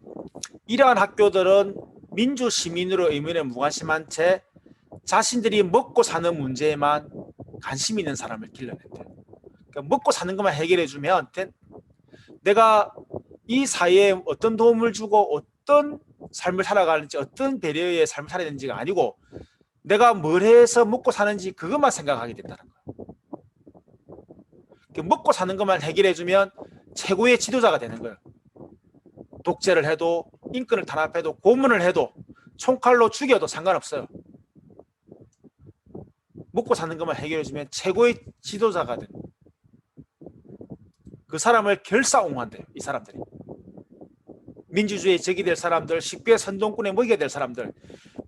이러한 학교들은 민주 시민으로 의문에 무관심한 채 자신들이 먹고 사는 문제에만 관심 있는 사람을 길러낸대요. 그러니까 먹고 사는 것만 해결해주면 내가 이 사회에 어떤 도움을 주고 어떤 삶을 살아가는지, 어떤 배려의 삶을 살아야 되는지가 아니고 내가 뭘 해서 먹고 사는지 그것만 생각하게 된다는 거예요. 먹고 사는 것만 해결해주면 최고의 지도자가 되는 거예요. 독재를 해도, 인권을 탄압해도, 고문을 해도, 총칼로 죽여도 상관없어요. 먹고 사는 것만 해결해주면 최고의 지도자가 되는 거예요. 그 사람을 결사옹호한대요. 이 사람들이. 민주주의의 적이 될 사람들, 식비의 선동꾼에 먹이게 될 사람들,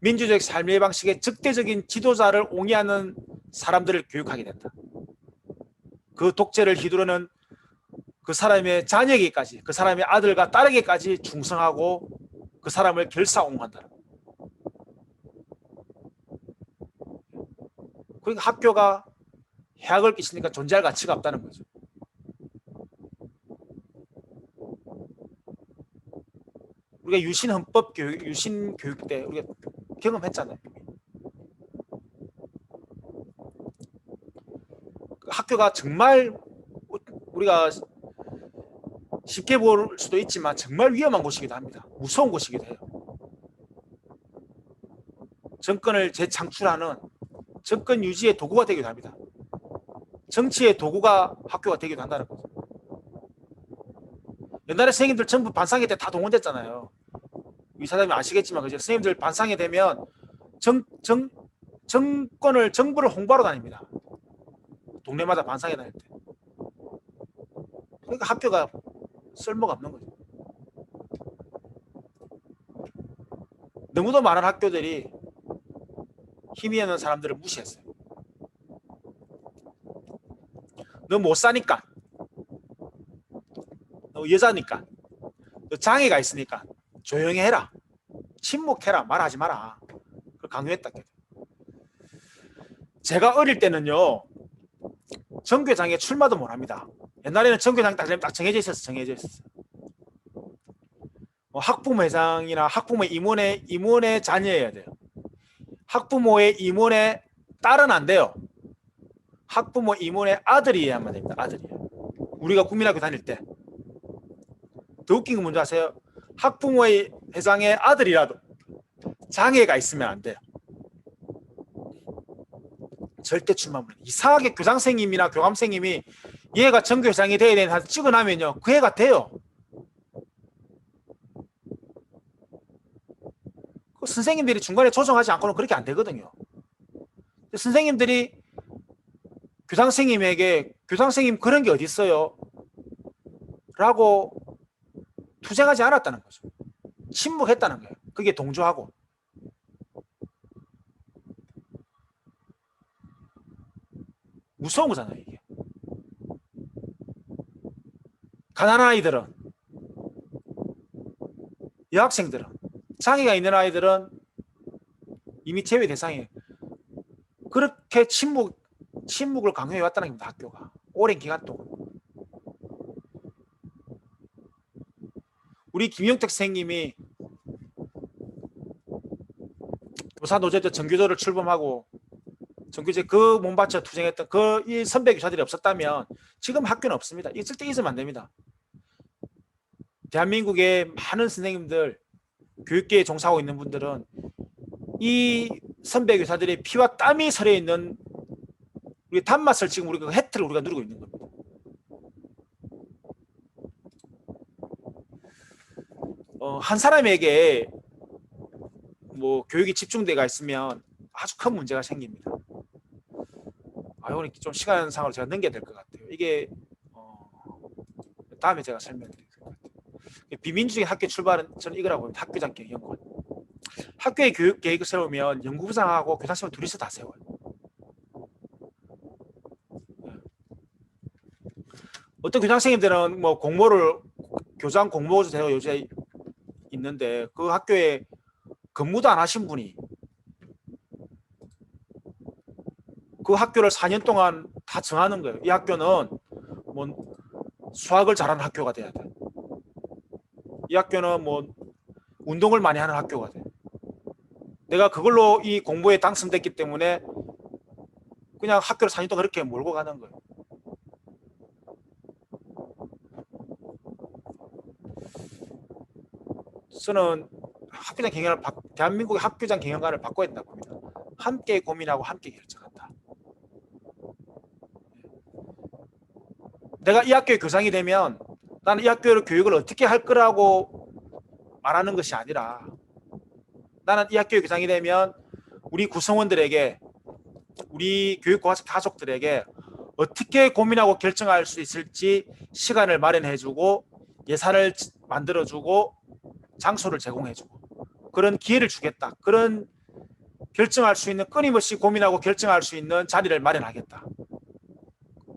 민주적 삶의 방식의 적대적인 지도자를 옹이하는 사람들을 교육하게 된다. 그 독재를 휘두르는 그 사람의 자녀에게까지, 그 사람의 아들과 딸에게까지 충성하고 그 사람을 결사옹호한다. 그러니까 학교가 해악을 끼치니까 존재할 가치가 없다는 거죠. 우리가 유신 헌법 교육, 유신 교육 때 우리가 경험했잖아요. 그 학교가 정말 우리가 쉽게 볼 수도 있지만 정말 위험한 곳이기도 합니다. 무서운 곳이기도 해요. 정권을 재창출하는 정권 유지의 도구가 되기도 합니다. 정치의 도구가 학교가 되기도 한다는 거죠. 옛날에 선생님들 전부 반상회 때 다 동원됐잖아요. 이사장님 아시겠지만 그죠? 선생님들 반상회 되면 정부를 홍보하러 다닙니다. 동네마다 반상회 다닐 때. 그러니까 학교가 쓸모가 없는 거죠. 너무도 많은 학교들이 힘이 있는 사람들을 무시했어요. 너 못 사니까, 너 여자니까, 너 장애가 있으니까 조용히 해라, 침묵해라, 말하지 마라. 그걸 강요했다. 제가 어릴 때는요, 정교장에 출마도 못 합니다. 옛날에는 정교장 딱 정해져 있었어요. 학부모 회장이나 학부모 임원의 자녀여야 돼요. 학부모의 임원의 딸은 안 돼요. 학부모 임원의 아들이어야만 됩니다. 아들이에요. 우리가 국민학교 다닐 때. 더 웃긴 건 뭔지 아세요? 학부모의 회장의 아들이라도 장애가 있으면 안 돼요. 절대 출마 못 해요. 이상하게 교장선생님이나 교감선생님이 얘가 정교회장이 돼야 되는 한 찍어놔면요, 그 애가 돼요. 그 선생님들이 중간에 조정하지 않고는 그렇게 안 되거든요. 선생님들이 교장선생님에게 교장선생님 그런 게 어디 있어요? 라고 투쟁하지 않았다는 거죠. 침묵했다는 거예요. 그게 동조하고. 무서운 거잖아요, 이게. 가난한 아이들은, 여학생들은, 장애가 있는 아이들은 이미 제외 대상이에요. 그렇게 침묵을 강요해 왔다는 겁니다, 학교가. 오랜 기간 동안. 우리 김용택 선생님이 부산노조에 전교조를 출범하고 전교제 그 몸바쳐 투쟁했던 그 이 선배 교사들이 없었다면 지금 학교는 없습니다. 있을 때 있으면 안 됩니다. 대한민국의 많은 선생님들, 교육계에 종사하고 있는 분들은 이 선배 교사들의 피와 땀이 서려 있는 우리 단맛을 지금 우리가 혜택을 우리가 누리고 있는 겁니다. 한 사람에게 뭐 교육이 집중돼가 있으면 아주 큰 문제가 생깁니다. 오늘 좀 시간상으로 제가 넘겨야 될 것 같아요. 이게 다음에 제가 설명드릴 것 같아요. 비민주적인 학교 출발은 저는 이거라고 봅니다. 학교장 경영권. 학교의 교육 계획을 세우면 연구부장하고 교장선생님 둘이서 다 세워요. 어떤 교장선생님들은 뭐 공모를 교장 공모제가 요새 있는데 그 학교에 근무도 안 하신 분이 그 학교를 4년 동안 다 정하는 거예요. 이 학교는 뭐 수학을 잘하는 학교가 돼야 돼. 이 학교는 뭐 운동을 많이 하는 학교가 돼. 내가 그걸로 이 공부에 당선됐기 때문에 그냥 학교를 4년 동안 그렇게 몰고 가는 거예요. 저는 학교장 경영을 대한민국의 학교장 경영관을 바꿔야 된다고 봅니다. 함께 고민하고 함께 결정한다. 내가 이 학교의 교장이 되면 나는 이 학교의 교육을 어떻게 할 거라고 말하는 것이 아니라 나는 이 학교의 교장이 되면 우리 구성원들에게 우리 교육과 가족들에게 어떻게 고민하고 결정할 수 있을지 시간을 마련해주고 예산을 만들어주고 장소를 제공해주고 그런 기회를 주겠다. 그런 결정할 수 있는 끊임없이 고민하고 결정할 수 있는 자리를 마련하겠다.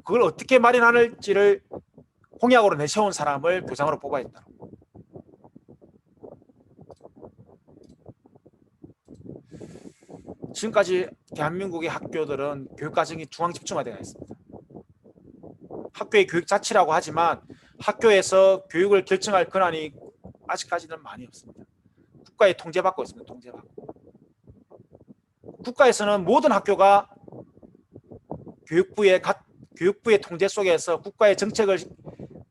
그걸 어떻게 마련할지를 공약으로 내세운 사람을 교장으로 뽑아야 된다. 지금까지 대한민국의 학교들은 교육과정이 중앙집중화되어 있습니다. 학교의 교육 자치라고 하지만 학교에서 교육을 결정할 권한이 아직까지는 많이 없습니다. 국가에 통제받고 있습니다. 통제받고. 국가에서는 모든 학교가 교육부의 통제 속에서 국가의 정책을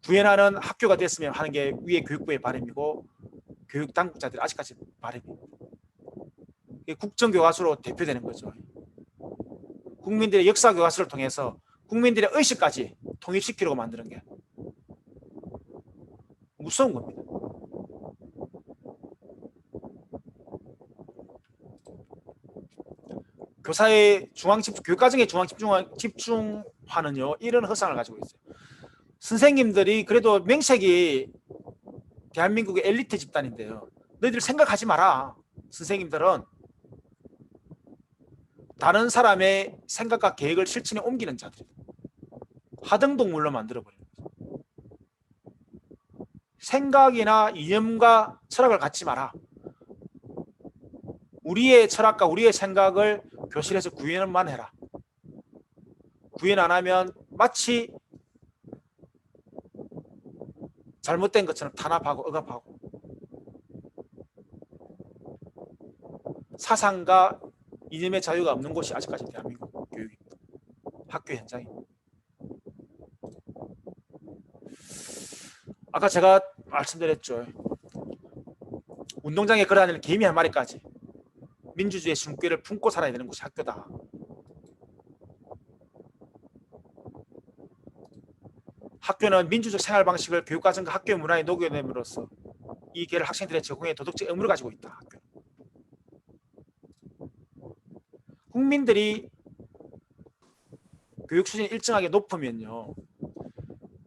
구현하는 학교가 됐으면 하는 게 위에 교육부의 바람이고 교육 당국자들이 아직까지 바람입니다. 국정교과서로 대표되는 거죠. 국민들의 역사교과서를 통해서 국민들의 의식까지 통일시키려고 만드는 게 무서운 겁니다. 교사의 교육과정의 중앙 집중화는요 이런 허상을 가지고 있어요. 선생님들이 그래도 명색이 대한민국의 엘리트 집단인데요. 너희들 생각하지 마라. 선생님들은 다른 사람의 생각과 계획을 실천에 옮기는 자들이다. 하등동물로 만들어버리는 거죠. 생각이나 이념과 철학을 갖지 마라. 우리의 철학과 우리의 생각을 교실에서 구현만 해라. 구현 안 하면 마치 잘못된 것처럼 탄압하고 억압하고 사상과 이념의 자유가 없는 곳이 아직까지 대한민국 교육입니다. 학교 현장입니다. 아까 제가 말씀드렸죠. 운동장에 걸어다니는 개미 한 마리까지 민주주의의 숨결을 품고 살아야 되는 곳이 학교다. 학교는 민주적 생활 방식을 교육과정과 학교의 문화에 녹여냄으로써 이 기회를 학생들의 제공에 도덕적 의무를 가지고 있다. 학교는. 국민들이 교육 수준이 일정하게 높으면요.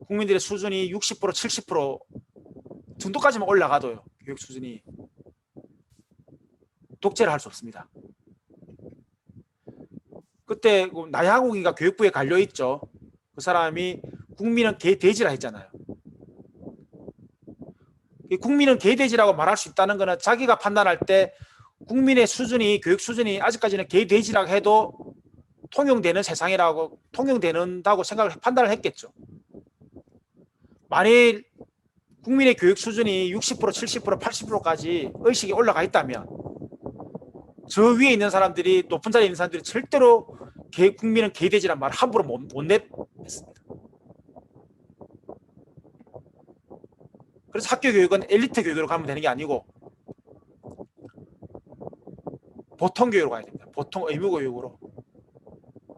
국민들의 수준이 60% 70% 정도까지만 올라가도요. 교육 수준이 독재를 할 수 없습니다. 그때 나야국이가 교육부에 갈려 있죠. 그 사람이 국민은 개돼지라 했잖아요. 국민은 개돼지라고 말할 수 있다는 것은 자기가 판단할 때 국민의 수준이 교육 수준이 아직까지는 개돼지라고 해도 통용되는 세상이라고 통용되는다고 판단을 했겠죠. 만일 국민의 교육 수준이 60% 70% 80%까지 의식이 올라가 있다면 저 위에 있는 사람들이 높은 자리에 있는 사람들이 절대로 국민은 개돼지란 말을 함부로 못 냈습니다. 그래서 학교 교육은 엘리트 교육으로 가면 되는 게 아니고 보통 교육으로 가야 됩니다. 보통 의무 교육으로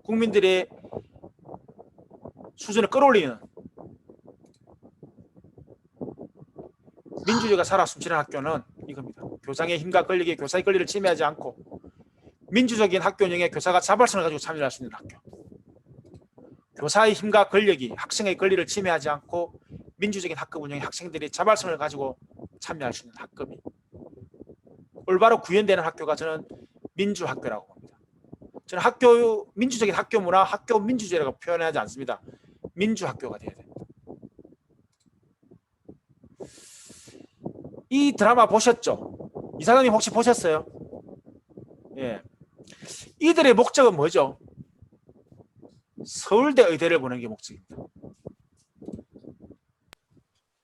국민들의 수준을 끌어올리는 민주주의가 살아 숨쉬는 학교는 이겁니다. 교장의 힘과 권력이 교사의 권리를 침해하지 않고 민주적인 학교 운영에 교사가 자발성을 가지고 참여할 수 있는 학교. 교사의 힘과 권력이 학생의 권리를 침해하지 않고 민주적인 학급 운영에 학생들이 자발성을 가지고 참여할 수 있는 학급이 올바로 구현되는 학교가 저는 민주학교라고 봅니다. 저는 민주적인 학교 문화, 학교 민주주의라고 표현하지 않습니다. 민주학교가 되어야 됩니다. 이 드라마 보셨죠? 이사장님 혹시 보셨어요? 예. 이들의 목적은 뭐죠? 서울대 의대를 보는 게 목적입니다.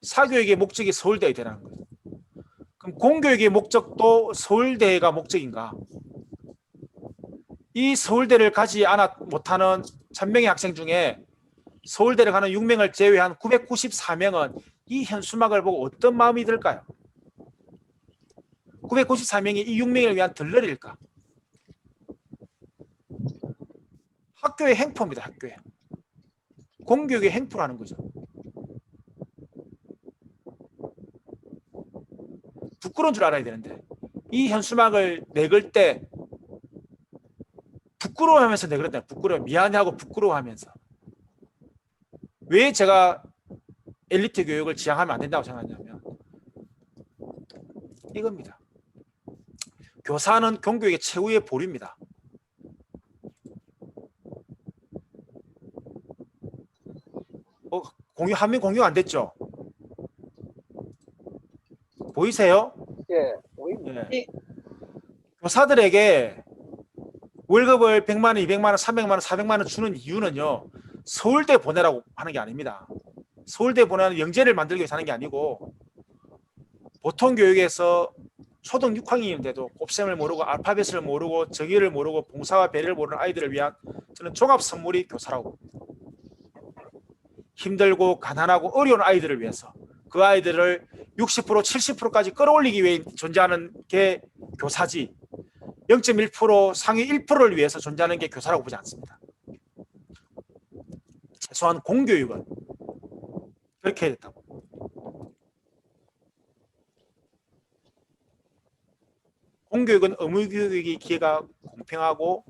사교육의 목적이 서울대 의대라는 거예요. 그럼 공교육의 목적도 서울대가 목적인가? 이 서울대를 가지 못하는 1000명의 학생 중에 서울대를 가는 6명을 제외한 994명은 이 현수막을 보고 어떤 마음이 들까요? 994명이 이 6명을 위한 들러리일까? 학교의 행포입니다. 학교에. 공교육의 행포라는 거죠. 부끄러운 줄 알아야 되는데 이 현수막을 내걸 때 부끄러워하면서 내걸었다. 미안해하고 부끄러워하면서. 왜 제가 엘리트 교육을 지향하면 안 된다고 생각하냐면 이겁니다. 교사는 공교육의 최후의 보루입니다. 화면 공유 안 됐죠? 보이세요? 예, 보입니다. 예. 교사들에게 월급을 100만 원, 200만 원, 300만 원, 400만 원 주는 이유는요. 서울대 보내라고 하는 게 아닙니다. 서울대 보내는 영재를 만들기 위해서 하는 게 아니고 보통 교육에서 초등 6학년인데도 곱셈을 모르고 알파벳을 모르고 정의를 모르고 봉사와 배려를 모르는 아이들을 위한 저는 종합 선물이 교사라고 봅니다. 힘들고 가난하고 어려운 아이들을 위해서 그 아이들을 60% 70%까지 끌어올리기 위해 존재하는 게 교사지 0.1% 상위 1%를 위해서 존재하는 게 교사라고 보지 않습니다. 최소한 공교육은 그렇게 해야 된다고. 공교육은 의무교육의 기회가 공평하고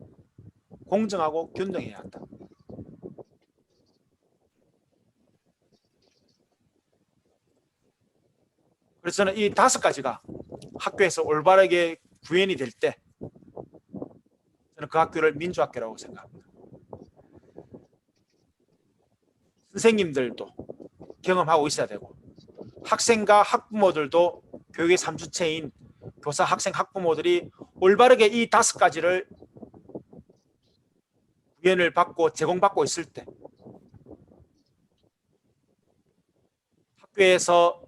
공정하고 균등해야 한다. 그래서 저는 이 5가지가 학교에서 올바르게 구현이 될 때 저는 그 학교를 민주학교라고 생각합니다. 선생님들도 경험하고 있어야 되고 학생과 학부모들도 교육의 3주체인 교사, 학생, 학부모들이 올바르게 이 5가지를 구현을 받고 제공받고 있을 때 학교에서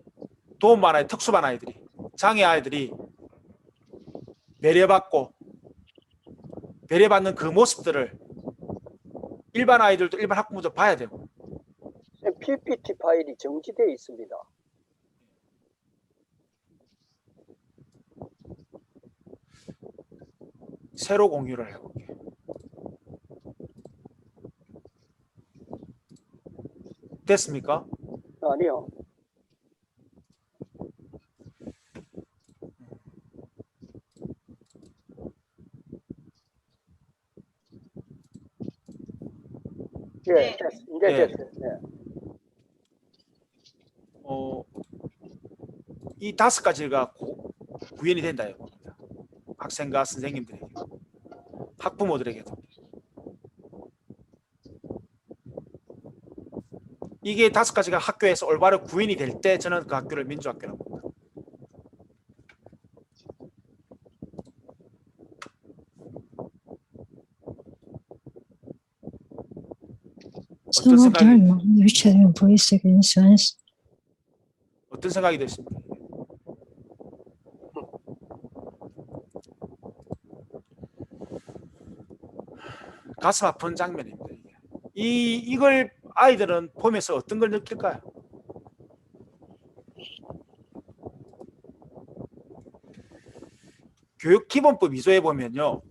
도움받은 아이, 특수반 아이들이 장애 아이들이 배려받는 그 모습들을 일반 아이들도 일반 학부모도 봐야 되고 PPT 파일이 정지되어 있습니다. 새로 공유를 해볼게요. 됐습니까? 아니요. 예, 네. 이제 네. 됐어요. 네. 이 5가지가 구현이 된다 이겁니다. 학생과 선생님들에게, 학부모들에게도. 이게 5가지가 학교에서 올바로 구현이 될 때 저는 그 학교를 민주학교라고 봅니다. 어떤 생각이 드십니까? 가슴 아픈 장면입니다. 이걸 아이들은 보면서 어떤 걸 느낄까요? 교육기본법 2조에 보면요,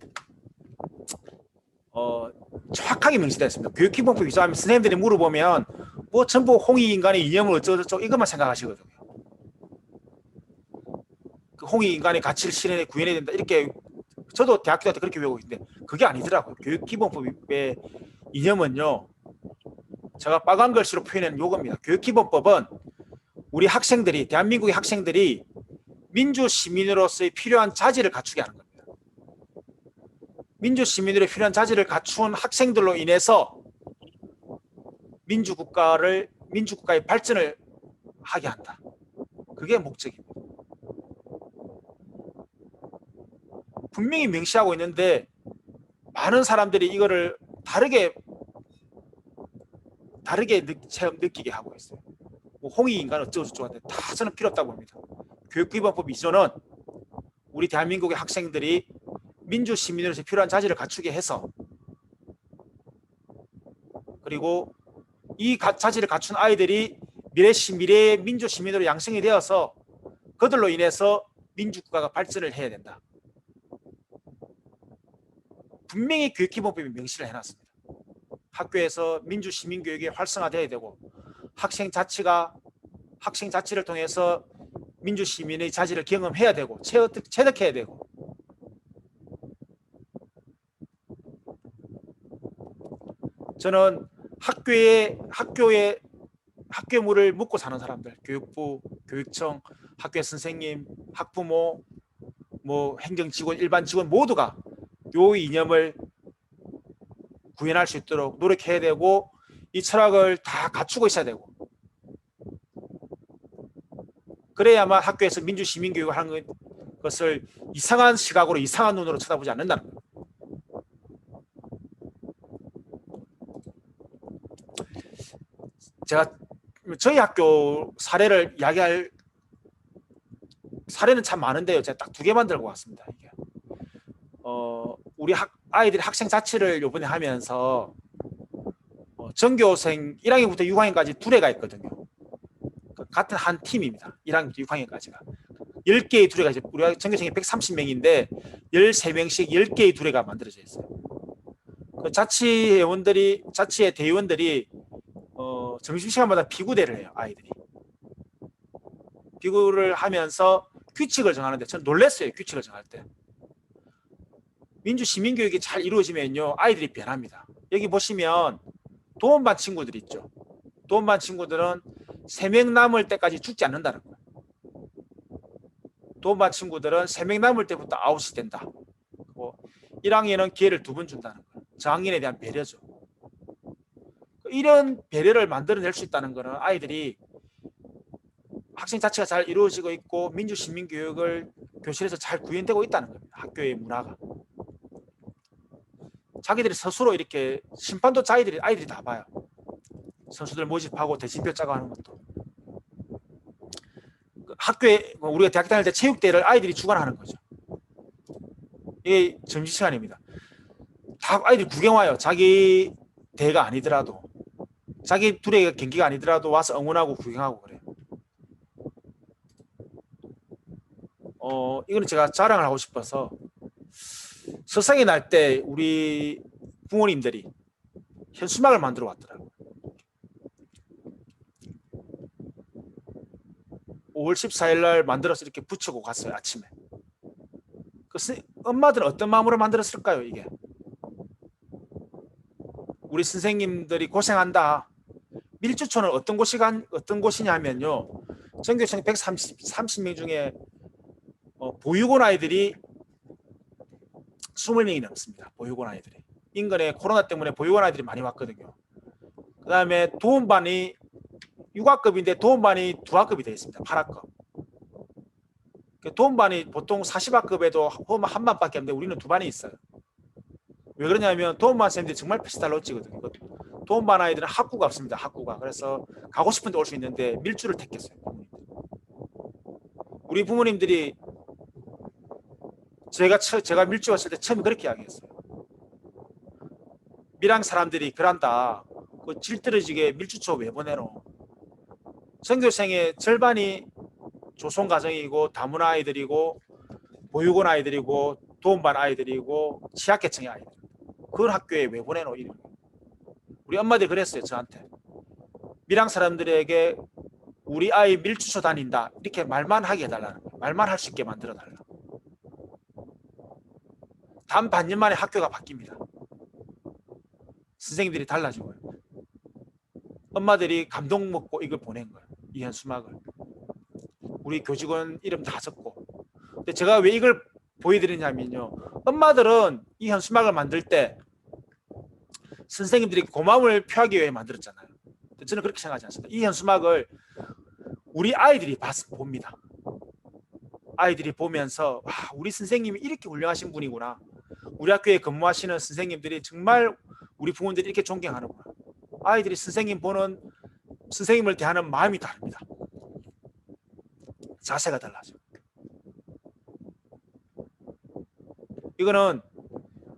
정확하게 명시되어 있습니다. 교육기본법 2조 하면 선생님들이 물어보면 뭐 전부 홍익인간의 이념을 어쩌고저쩌고 이것만 생각하시거든요. 그 홍익인간의 가치를 실현해 구현해야 된다 이렇게 저도 대학교 때 그렇게 배우고 있는데 그게 아니더라고요. 교육기본법의 이념은요, 제가 빨간 글씨로 표현한 요겁니다. 교육기본법은 우리 학생들이, 대한민국의 학생들이 민주시민으로서의 필요한 자질을 갖추게 하는 겁니다. 민주시민으로의 필요한 자질을 갖춘 학생들로 인해서 민주국가의 발전을 하게 한다. 그게 목적입니다. 분명히 명시하고 있는데 많은 사람들이 이거를 다르게 느끼게 하고 있어요. 뭐 홍익인간 어쩌고저쩌고 하는데 다 저는 필요 없다고 봅니다. 교육기본법 2조는 우리 대한민국의 학생들이 민주시민으로서 필요한 자질을 갖추게 해서 그리고 이 자질을 갖춘 아이들이 미래의 민주시민으로 양성이 되어서 그들로 인해서 민주국가가 발전을 해야 된다. 분명히 교육기본법이 명시를 해놨습니다. 학교에서 민주시민교육이 활성화되어야 되고 학생 자치를 통해서 민주시민의 자질을 경험해야 되고 체득해야 되고 저는 학교에 학교물을 묻고 사는 사람들, 교육부, 교육청, 학교의 선생님, 학부모, 뭐 행정직원, 일반 직원 모두가 요 이념을 구현할 수 있도록 노력해야 되고 이 철학을 다 갖추고 있어야 되고 그래야만 학교에서 민주시민교육을 하는 것을 이상한 시각으로 이상한 눈으로 쳐다보지 않는다는 거예요. 제가 저희 학교 사례를 사례는 참 많은데요. 제가 딱 2개만 들고 왔습니다. 이게 우리 아이들이 학생 자치를 요번에 하면서 전교생 1학년부터 6학년까지 2회가 있거든요. 같은 한 팀입니다. 1학년부터 6학년까지가 10개의 두레가 이제 우리가 전교생이 130명인데 13명씩 10개의 두레가 만들어져 있어요. 그 자치의 대의원들이 점심시간마다 비구대를 해요. 아이들이 비구를 하면서 규칙을 정하는데 저는 놀랐어요. 규칙을 정할 때 민주 시민교육이 잘 이루어지면요 아이들이 변합니다. 여기 보시면 도움반 친구들 있죠. 도움반 친구들은 3명 남을 때까지 죽지 않는다는 거예요. 도움반 친구들은 3명 남을 때부터 아웃이 된다. 1학년은 기회를 2번 준다는 거예요. 저학년에 대한 배려죠. 이런 배려를 만들어낼 수 있다는 것은 아이들이 학생 자체가 잘 이루어지고 있고 민주 시민교육을 교실에서 잘 구현되고 있다는 겁니다. 학교의 문화가. 자기들이 스스로 이렇게 심판도 아이들이 다 봐요. 선수들 모집하고 대진표 짜고 하는 것도. 학교에 우리가 대학 다닐 때 체육대회를 아이들이 주관하는 거죠. 이게 점심시간입니다. 다 아이들이 구경 와요. 자기 대회가 아니더라도 자기 둘의 경기가 아니더라도 와서 응원하고 구경하고 그래요. 이거는 제가 자랑을 하고 싶어서 서성이 날 때 우리 부모님들이 현수막을 만들어 왔더라고요. 5월 14일 날 만들어서 이렇게 붙이고 갔어요. 아침에. 엄마들은 어떤 마음으로 만들었을까요? 이게 우리 선생님들이 고생한다. 밀주촌은 어떤 곳이냐면요. 전교생 130명 중에 보육원 아이들이 20명이 넘습니다. 보육원 아이들이. 인근에 코로나 때문에 보육원 아이들이 많이 왔거든요. 그 다음에 도움반이 6학급인데 도움반이 2학급이 되어 있습니다. 8학급. 도움반이 보통 40학급에도 한 반밖에 없는데 우리는 2반이 있어요. 왜 그러냐면 도움반 쌤들이 정말 페스탈로찌거든요. 도움반 아이들은 학구가 없습니다. 학구가. 그래서 가고 싶은데 올 수 있는데 밀주를 택했어요. 우리 부모님들이 제가 밀주 왔을 때 처음에 그렇게 이야기했어요. 밀양 사람들이 그란다. 그 질떨어지게 밀주초 왜 보내노? 전교생의 절반이 조선가정이고 다문화 아이들이고 보육원 아이들이고 도움반 아이들이고 취약계층의 아이들. 그걸 학교에 왜 보내노? 이런. 우리 엄마들이 그랬어요. 저한테. 밀양 사람들에게 우리 아이 밀주초 다닌다. 이렇게 말만 하게 해달라는 거예요. 말만 할 수 있게 만들어달라. 단 반년 만에 학교가 바뀝니다. 선생님들이 달라지고요. 엄마들이 감동 먹고 이걸 보낸 거예요. 이 현수막을. 우리 교직원 이름 다 적고. 근데 제가 왜 이걸 보여드리냐면요. 엄마들은 이 현수막을 만들 때 선생님들이 고마움을 표하기 위해 만들었잖아요. 저는 그렇게 생각하지 않습니다. 이 현수막을 우리 아이들이 봅니다. 아이들이 보면서 와, 우리 선생님이 이렇게 훌륭하신 분이구나. 우리 학교에 근무하시는 선생님들이 정말 우리 부모님들이 이렇게 존경하는구나. 아이들이 선생님을 대하는 마음이 다릅니다. 자세가 달라져. 이거는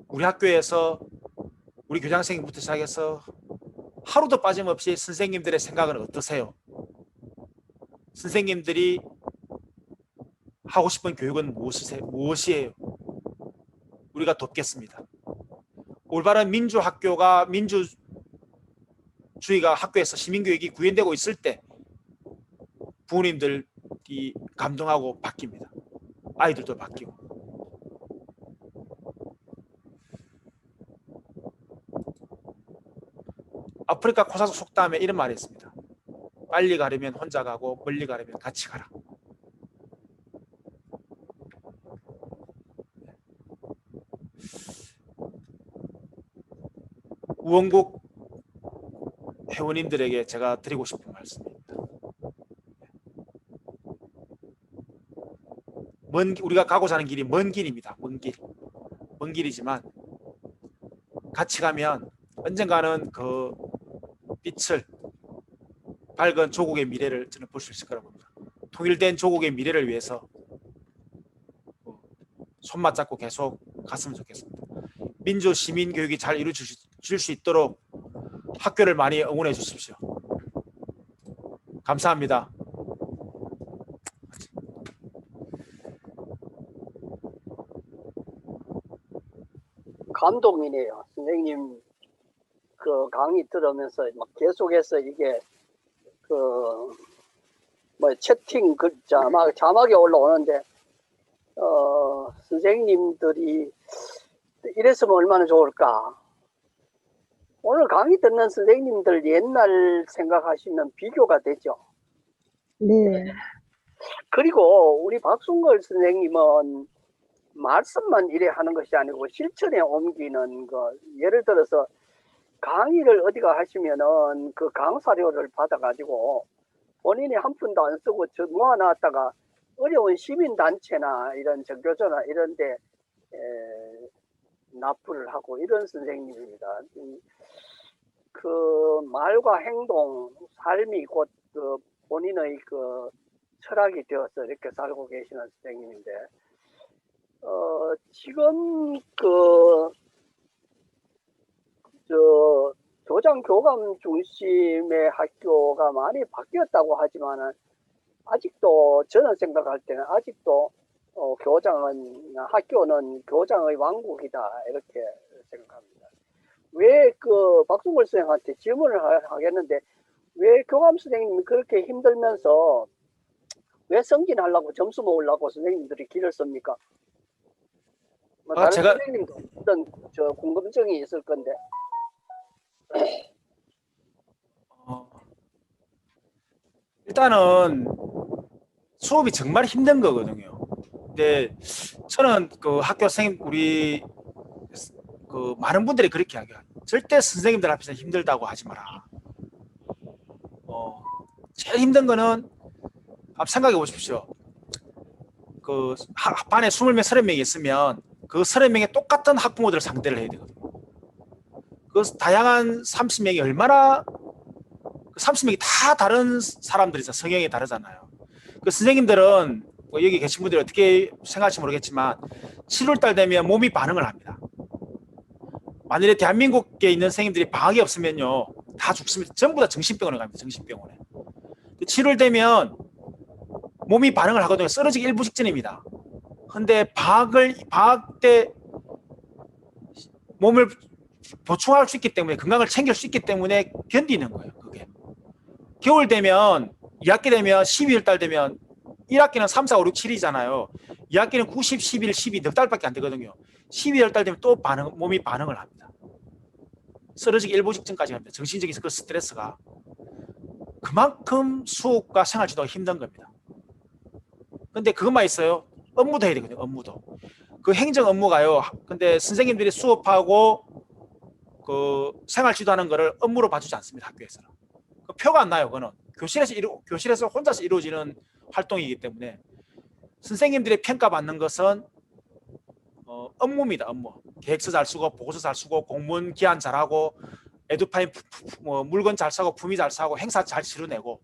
우리 학교에서 우리 교장선생님부터 시작해서 하루도 빠짐없이 선생님들의 생각은 어떠세요? 선생님들이 하고 싶은 교육은 무엇이에요? 우리가 돕겠습니다. 올바른 민주주의가 학교에서 시민교육이 구현되고 있을 때 부모님들이 감동하고 바뀝니다. 아이들도 바뀌고. 아프리카 코사속 속담에 이런 말이 있습니다. 빨리 가려면 혼자 가고 멀리 가려면 같이 가라. 우원국 회원님들에게 제가 드리고 싶은 말씀입니다. 우리가 가고자 하는 길이 먼 길입니다. 먼 길이지만 같이 가면 언젠가는 그 빛을 밝은 조국의 미래를 저는 볼 수 있을 거라고 봅니다. 통일된 조국의 미래를 위해서 손맛 잡고 계속 갔으면 좋겠습니다. 민주 시민 교육이 잘 이루어질 수 있도록 학교를 많이 응원해 주십시오. 감사합니다. 감동이네요. 선생님 그 강의 들으면서 막 계속해서 이게 그 뭐 채팅 글자 막 자막이 올라오는데 선생님들이 이랬으면 얼마나 좋을까. 오늘 강의 듣는 선생님들 옛날 생각하시면 비교가 되죠. 네. 그리고 우리 박순걸 선생님은 말씀만 이래 하는 것이 아니고 실천에 옮기는 거. 예를 들어서 강의를 어디가 하시면은 그 강사료를 받아가지고 본인이 한 푼도 안 쓰고 모아놨다가 어려운 시민단체나 이런 전교조나 이런데 납부를 하고 이런 선생님입니다. 그 말과 행동, 삶이 곧 그 본인의 그 철학이 되어서 이렇게 살고 계시는 선생님인데, 지금 교장 교감 중심의 학교가 많이 바뀌었다고 하지만은 아직도 저는 생각할 때는 아직도 학교는 교장의 왕국이다 이렇게 생각합니다. 왜 박순걸 선생한테 질문을 하겠는데 왜 교감 선생님이 그렇게 힘들면서 왜 승진하려고 점수 모으려고 선생님들이 길을 씁니까? 뭐 다른 선생님도 어떤 궁금증이 있을 건데. 일단은 수업이 정말 힘든 거거든요. 근데 저는 그 학교 선생님 우리 그 많은 분들이 그렇게 이야기해요. 절대 선생님들 앞에서 힘들다고 하지 마라. 제일 힘든 거는 한번 생각해 보십시오. 그 반에 20명, 30명이 있으면 그 30명의 똑같은 학부모들을 상대를 해야 되거든요. 그 다양한 30명이 얼마나 그 30명이 다 다른 사람들이죠. 성향이 다르잖아요. 그 선생님들은 뭐 여기 계신 분들이 어떻게 생각할지 모르겠지만 7월달 되면 몸이 반응을 합니다. 만일에 대한민국에 있는 선생님들이 방학이 없으면요 다 죽습니다. 전부 다 정신병원에 갑니다. 정신병원에. 7월 되면 몸이 반응을 하거든요. 쓰러지기 일부 직전입니다. 근데 방학 때 몸을 보충할 수 있기 때문에 건강을 챙길 수 있기 때문에 견디는 거예요. 그게 겨울 되면 2학기 되면 12월 달 되면 1학기는 3, 4, 5, 6, 7이잖아요. 2학기는 9, 10, 11, 12 넉 달밖에 안 되거든요. 12월 달 되면 또 몸이 반응을 합니다. 쓰러지기 일부 직전까지 합니다. 정신적인 그 스트레스가 그만큼 수업과 생활 지도가 힘든 겁니다. 근데 그것만 있어요. 업무도 해야 되거든요. 업무도. 그 행정 업무가요. 근데 선생님들이 수업하고 그 생활 지도하는 거를 업무로 봐주지 않습니다. 학교에서는. 그 표가 안 나요. 그거는 교실에서 혼자서 이루어지는 활동이기 때문에 선생님들이 평가받는 것은 업무입니다. 업무. 계획서 잘 쓰고 보고서 잘 쓰고 공문 기한 잘하고 에듀파인 물건 잘 사고 품위 잘 사고 행사 잘 치러내고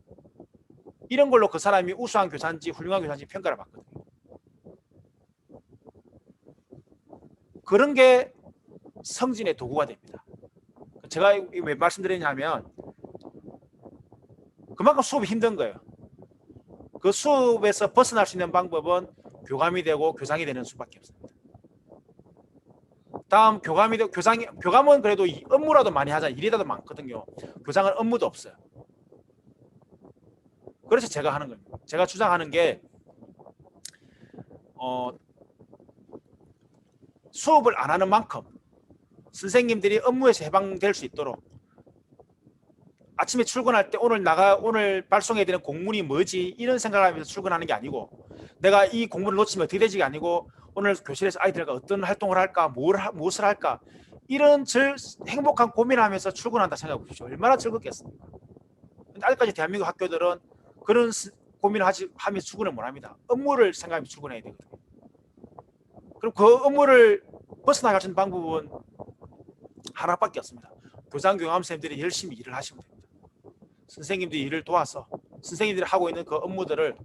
이런 걸로 그 사람이 우수한 교사인지 훌륭한 교사인지 평가를 받거든요. 그런 게 성진의 도구가 됩니다. 제가 왜 말씀드리냐면 그만큼 수업이 힘든 거예요. 그 수업에서 벗어날 수 있는 방법은 교감이 되고 교장이 되는 수밖에 없습니다. 다음 교감이 되고 교감은 그래도 업무라도 많이 하자 일이라도 많거든요. 교장은 업무도 없어요. 그래서 제가 하는 겁니다. 제가 주장하는 게 수업을 안 하는 만큼 선생님들이 업무에서 해방될 수 있도록 아침에 출근할 때 오늘 발송해야 되는 공문이 뭐지 이런 생각을 하면서 출근하는 게 아니고 내가 이 공문을 놓치면 어떻게 되지가 아니고 오늘 교실에서 아이들과 어떤 활동을 할까 무엇을 할까 이런 행복한 고민을 하면서 출근한다 생각해 보십시오. 얼마나 즐겁겠습니까? 근데 아직까지 대한민국 학교들은 그런 고민을 하면서 출근을 못합니다. 업무를 생각하면서 출근해야 되거든요. 그럼 그 업무를 벗어나갈 수 있는 방법은 하나밖에 없습니다. 교장 교감 선생님들이 열심히 일을 하시면 됩니다. 선생님들이 일을 도와서 선생님들이 하고 있는 그 업무들을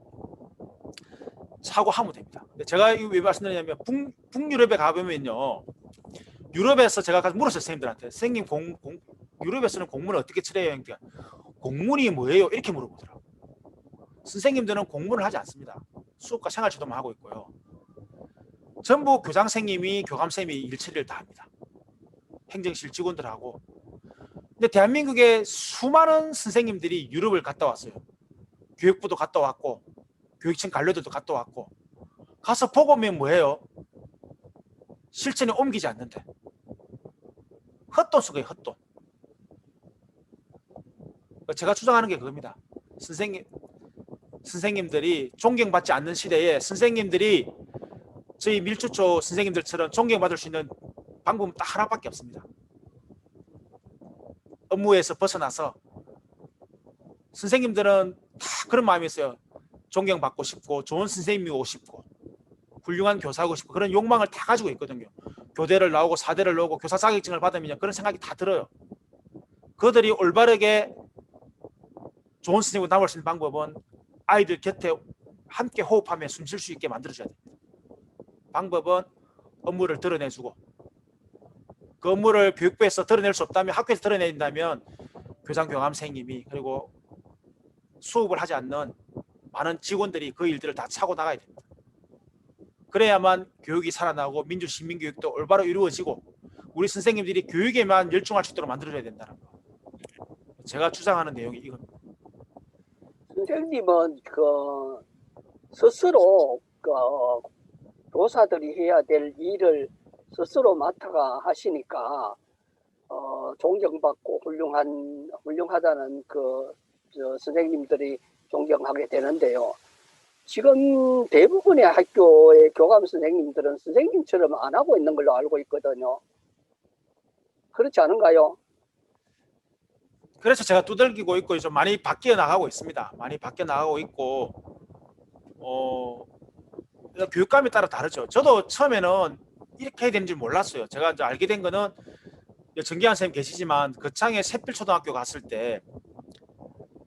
사고하면 됩니다. 근데 제가 이거 왜 말씀드리냐면 북유럽에 가보면요. 유럽에서 제가 가서 물었어요. 선생님들한테. 선생님 유럽에서는 공문을 어떻게 처리해요? 그러니까 공문이 뭐예요? 이렇게 물어보더라고요. 선생님들은 공문을 하지 않습니다. 수업과 생활지도만 하고 있고요. 전부 교장선생님이 교감선생님이 일처리를 다 합니다. 행정실 직원들하고. 근데 대한민국의 수많은 선생님들이 유럽을 갔다 왔어요. 교육부도 갔다 왔고 교육청 관료들도 갔다 왔고 가서 보고 오면 뭐예요? 실천에 옮기지 않는데 헛돈 쓰고요. 헛돈. 제가 주장하는 게 그겁니다. 선생님들이 존경받지 않는 시대에 선생님들이 저희 밀주초 선생님들처럼 존경받을 수 있는 방법은 딱 하나밖에 없습니다. 업무에서 벗어나서 선생님들은 다 그런 마음이 있어요. 존경받고 싶고 좋은 선생님이고 싶고 훌륭한 교사하고 싶고 그런 욕망을 다 가지고 있거든요. 교대를 나오고 사대를 나오고 교사 자격증을 받으면 그런 생각이 다 들어요. 그들이 올바르게 좋은 선생님으로 나올 수 있는 방법은 아이들 곁에 함께 호흡하며 숨 쉴 수 있게 만들어줘야 됩니다. 방법은 업무를 드러내주고 그 업무를 교육부에서 드러낼 수 없다면 학교에서 드러낸다면 교장 교감 선생님이 그리고 수업을 하지 않는 많은 직원들이 그 일들을 다 차고 나가야 됩니다. 그래야만 교육이 살아나고 민주 시민교육도 올바로 이루어지고 우리 선생님들이 교육에만 열중할 수 있도록 만들어줘야 된다는 거. 제가 주장하는 내용이 이겁니다. 선생님은 그 스스로 그 교사들이 해야 될 일을 스스로 맡아가 하시니까 존경받고 훌륭하다는 선생님들이 존경하게 되는데요. 지금 대부분의 학교의 교감 선생님들은 선생님처럼 안 하고 있는 걸로 알고 있거든요. 그렇지 않은가요? 그래서 제가 두들기고 있고 좀 많이 바뀌어 나가고 있습니다. 많이 바뀌어 나가고 있고 교육감에 따라 다르죠. 저도 처음에는 이렇게 해야 되는 줄 몰랐어요. 제가 이제 알게 된 거는 정기환 선생님 계시지만 거창에 샛별초등학교 갔을 때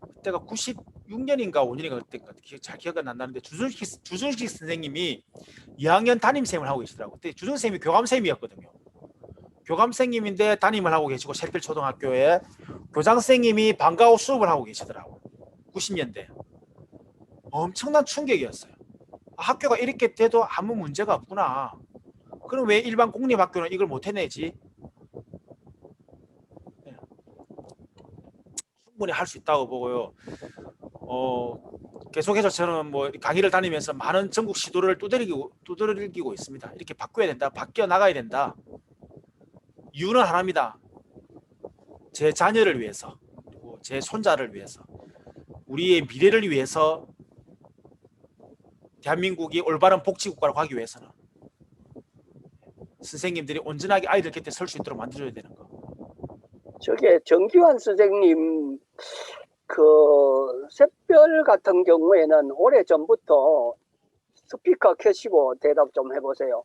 그때가 96년인가 5년인가 그때 잘 기억은 안 나는데 주준식 선생님이 2학년 담임선생님을 하고 계시더라고요. 그때 주준식 선생님이 교감선생님이었거든요. 교감선생님인데 담임을 하고 계시고 샛별초등학교에 교장선생님이 방과 후 수업을 하고 계시더라고요. 90년대. 엄청난 충격이었어요. 학교가 이렇게 돼도 아무 문제가 없구나. 그럼 왜 일반 공립학교는 이걸 못 해내지? 충분히 할 수 있다고 보고요. 계속해서 저는 뭐 강의를 다니면서 많은 전국 시도를 두드리고 있습니다. 이렇게 바뀌어야 된다. 바뀌어 나가야 된다. 이유는 하나입니다. 제 자녀를 위해서, 그리고 제 손자를 위해서, 우리의 미래를 위해서 대한민국이 올바른 복지국가로 가기 위해서는 선생님들이 온전하게 아이들 곁에 설 수 있도록 만들어야 되는 거. 저게 정기환 선생님 샛별 같은 경우에는 오래전부터 스피커 켜시고 대답 좀 해보세요.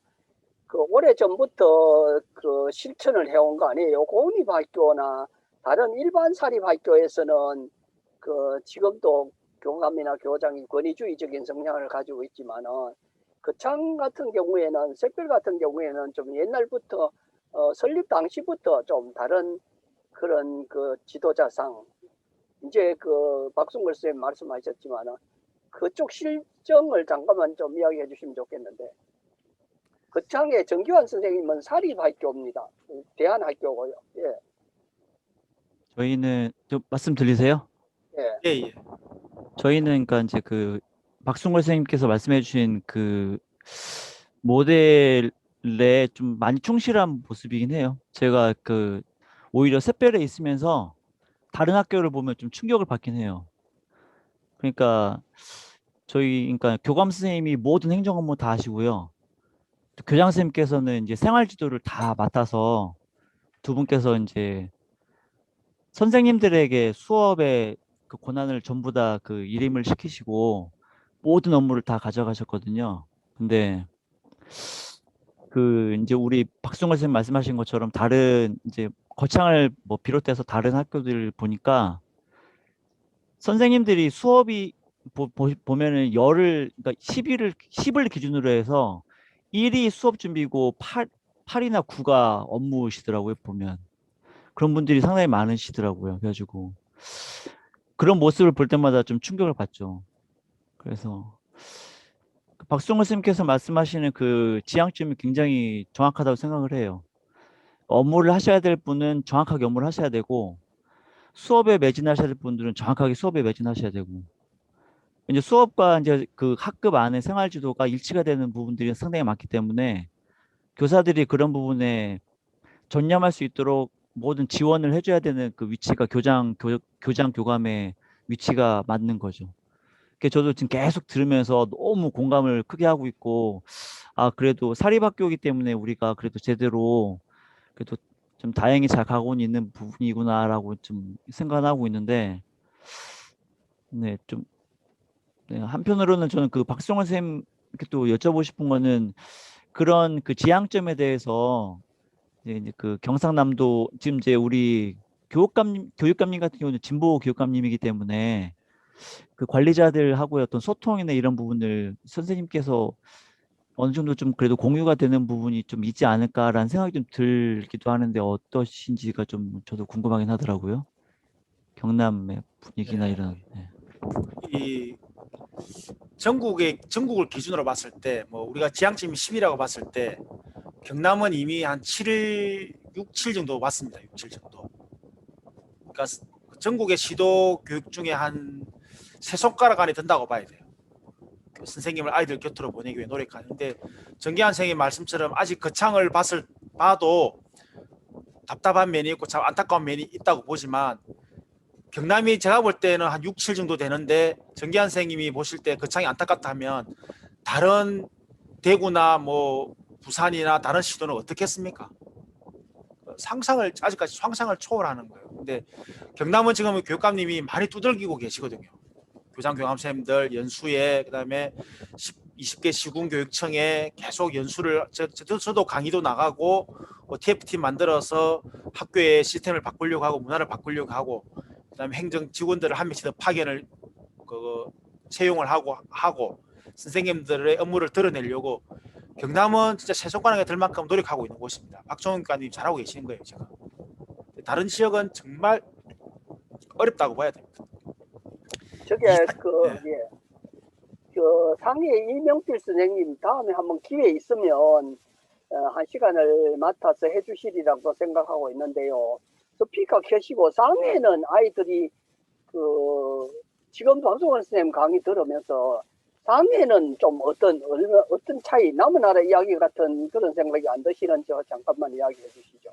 오래전부터 실천을 해온 거 아니에요? 공립학교나 다른 일반 사립학교에서는 지금도 교감이나 교장이 권위주의적인 성향을 가지고 있지만은 거창 같은 경우에는 샛별 같은 경우에는 좀 옛날부터 설립 당시부터 좀 다른 그런 지도자상 이제 박순걸 선생님 말씀하셨지만은 그쪽 실정을 잠깐만 좀 이야기해 주시면 좋겠는데 거창의 정기환 선생님은 사립학교입니다. 대한학교고요. 예. 저희는 말씀 들리세요? 예. 예. 저희는 그러니까 이제 박순걸 선생님께서 말씀해 주신 모델에 좀 많이 충실한 모습이긴 해요. 제가 오히려 샛별에 있으면서 다른 학교를 보면 좀 충격을 받긴 해요. 그러니까 그러니까 교감 선생님이 모든 행정 업무 다 하시고요. 교장 선생님께서는 이제 생활 지도를 다 맡아서 두 분께서 이제 선생님들에게 수업의 권한을 전부 다 일임을 시키시고 모든 업무를 다 가져가셨거든요. 근데 이제 우리 박순걸 선생님 말씀하신 것처럼 다른 이제 거창을 비롯해서 다른 학교들 보니까 선생님들이 수업이 보면은 열을 그러니까 10을 기준으로 해서 1이 수업 준비고 8이나 9가 업무시더라고요. 보면 그런 분들이 상당히 많으시더라고요. 그래가지고 그런 모습을 볼 때마다 좀 충격을 받죠. 그래서 박승호 선생님께서 말씀하시는 그 지향점이 굉장히 정확하다고 생각을 해요. 업무를 하셔야 될 분은 정확하게 업무를 하셔야 되고 수업에 매진하셔야 될 분들은 정확하게 수업에 매진하셔야 되고 이제 수업과 이제 그 학급 안에 생활지도가 일치가 되는 부분들이 상당히 많기 때문에 교사들이 그런 부분에 전념할 수 있도록 모든 지원을 해줘야 되는 그 위치가 교장 교감의 위치가 맞는 거죠. 그 저도 지금 계속 들으면서 너무 공감을 크게 하고 있고 아 그래도 사립학교이기 때문에 우리가 그래도 제대로 그래도 좀 다행히 잘 가고 있는 부분이구나라고 좀 생각하고 있는데 네, 좀 네, 한편으로는 저는 그 박성원 선생님께 또 여쭤보고 싶은 거는 그런 그 지향점에 대해서 이제 그 경상남도 지금 이제 우리 교육감님 같은 경우는 진보 교육감님이기 때문에 그 관리자들하고의 어떤 소통이나 이런 부분을 선생님께서 어느 정도 좀 그래도 공유가 되는 부분이 좀 있지 않을까라는 생각이 좀 들기도 하는데 어떠신지가 좀 저도 궁금하긴 하더라고요. 경남의 분위기나 네. 이런. 네. 이 전국을 기준으로 봤을 때 뭐 우리가 지향점이 10이라고 봤을 때 경남은 이미 한 6, 7 정도 왔습니다. 6, 7 정도. 그러니까 전국의 시도 교육 중에 한 세 손가락 안에 든다고 봐야 돼요. 그 선생님을 아이들 곁으로 보내기 위해 노력하는데 정기환 선생님 말씀처럼 아직 거창을 봐도 답답한 면이 있고 참 안타까운 면이 있다고 보지만 경남이 제가 볼 때는 한 6, 7 정도 되는데 정기환 선생님이 보실 때 거창이 안타깝다면 다른 대구나 뭐 부산이나 다른 시도는 어떻겠습니까? 아직까지 상상을 초월하는 거예요. 근데 경남은 지금 교육감님이 많이 두들기고 계시거든요. 교장 교감선생님들 연수에 그다음에 20개 시군교육청에 계속 연수를 저도 강의도 나가고 TF팀 만들어서 학교의 시스템을 바꾸려고 하고 문화를 바꾸려고 하고 그다음에 행정 직원들을 한 명씩 더 파견을 채용을 하고 선생님들의 업무를 드러내려고 경남은 진짜 세 손가락에 들 만큼 노력하고 있는 곳입니다. 박종훈 교관님 잘하고 계시는 거예요, 지금. 다른 지역은 정말 어렵다고 봐야 됩니다. 저게 네. 예. 상해 이명필 선생님 다음에 한번 기회 있으면 한 시간을 맡아서 해주시리라고 생각하고 있는데요. 스피커 켜시고 상해는 아이들이 지금 박성원 선생님 강의 들으면서 상해는 좀 어떤 차이 남은 나라 이야기 같은 그런 생각이 안 드시는지 잠깐만 이야기해 주시죠.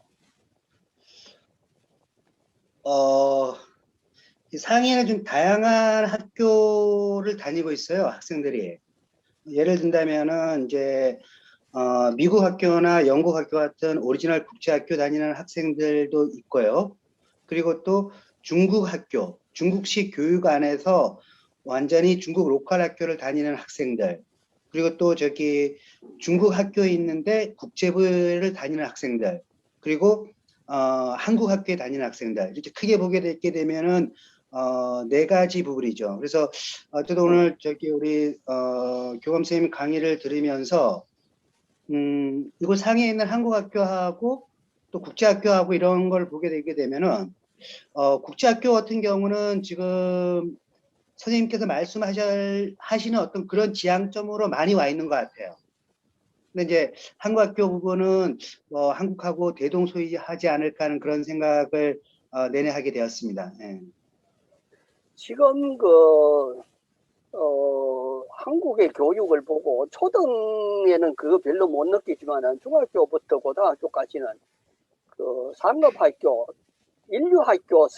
상해는 좀 다양한 학교를 다니고 있어요, 학생들이. 예를 든다면은 이제 미국 학교나 영국 학교 같은 오리지널 국제학교 다니는 학생들도 있고요. 그리고 또 중국 학교, 중국식 교육 안에서 완전히 중국 로컬 학교를 다니는 학생들, 그리고 또 중국 학교에 있는데 국제부를 다니는 학생들, 그리고 한국 학교에 다니는 학생들, 이렇게 크게 보게 되면은 네 가지 부분이죠. 그래서 저도 오늘 우리 교감 선생님 강의를 들으면서 이곳 상해에 있는 한국 학교하고 또 국제학교하고 이런 걸 보게 되게 되면은 국제학교 같은 경우는 지금 선생님께서 말씀하시는 어떤 그런 지향점으로 많이 와 있는 것 같아요. 근데 이제 한국 학교 부분은 한국하고 대동소이하지 않을까 하는 그런 생각을 내내 하게 되었습니다. 예. 지금 한국의 교육을 보고 초등에는 그거 별로 못 느끼지만 중학교부터 고등학교까지는 상업학교, 인류학교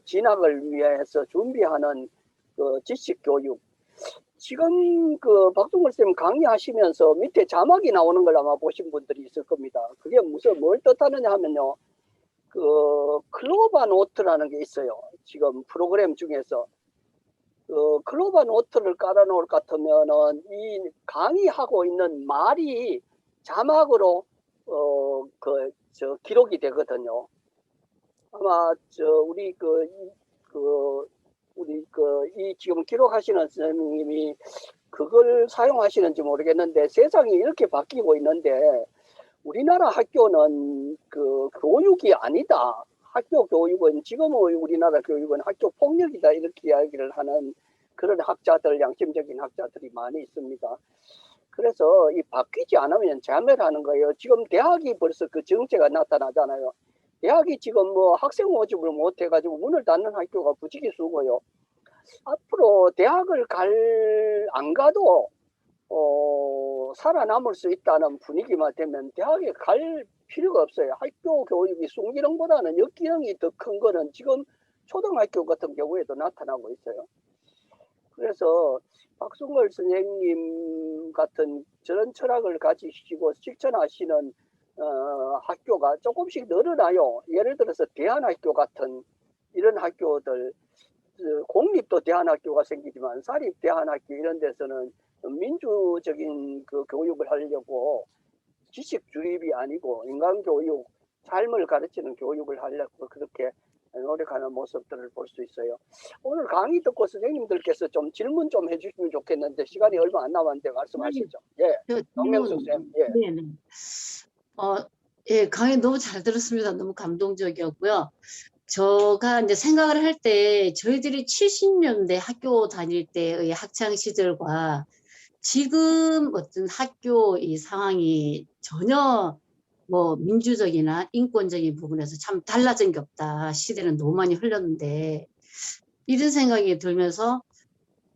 진학을 위해서 준비하는 지식교육. 지금 박종걸 쌤 강의하시면서 밑에 자막이 나오는 걸 아마 보신 분들이 있을 겁니다. 그게 뭘 뜻하느냐 하면요. 클로바 노트라는 게 있어요. 지금 프로그램 중에서. 클로바 노트를 깔아놓을 것 같으면은 이 강의하고 있는 말이 자막으로 기록이 되거든요. 아마 우리 우리 이 지금 기록하시는 선생님이 그걸 사용하시는지 모르겠는데 세상이 이렇게 바뀌고 있는데 우리나라 학교는 그 교육이 아니다. 학교 교육은 지금의 우리나라 교육은 학교 폭력이다 이렇게 이야기를 하는 그런 학자들, 양심적인 학자들이 많이 있습니다. 그래서 이 바뀌지 않으면 자멸하는 거예요. 지금 대학이 벌써 그 정체가 나타나잖아요. 대학이 지금 뭐 학생 모집을 못 해가지고 문을 닫는 학교가 부지기수고요. 앞으로 대학을 안 가도 살아남을 수 있다는 분위기만 되면 대학에 갈 필요가 없어요. 학교 교육이 순기능보다는 역기능이 더 큰 거는 지금 초등학교 같은 경우에도 나타나고 있어요. 그래서 박순걸 선생님 같은 저런 철학을 가지시고 실천하시는 학교가 조금씩 늘어나요. 예를 들어서 대안학교 같은 이런 학교들, 공립도 대안학교가 생기지만 사립 대안학교 이런 데서는 민주적인 그 교육을 하려고 지식 주입이 아니고 인간 교육, 삶을 가르치는 교육을 하려고 그렇게 노력하는 모습들을 볼 수 있어요. 오늘 강의 듣고 선생님들께서 좀 질문 좀 해주시면 좋겠는데 시간이 얼마 안 남았는데 말씀하시죠. 예, 정명숙 쌤. 예. 네네. 예, 강의 너무 잘 들었습니다. 너무 감동적이었고요. 제가 이제 생각을 할 때 저희들이 70년대 학교 다닐 때의 학창 시절과 지금 어떤 학교 이 상황이 전혀 뭐 민주적이나 인권적인 부분에서 참 달라진 게 없다. 시대는 너무 많이 흘렀는데 이런 생각이 들면서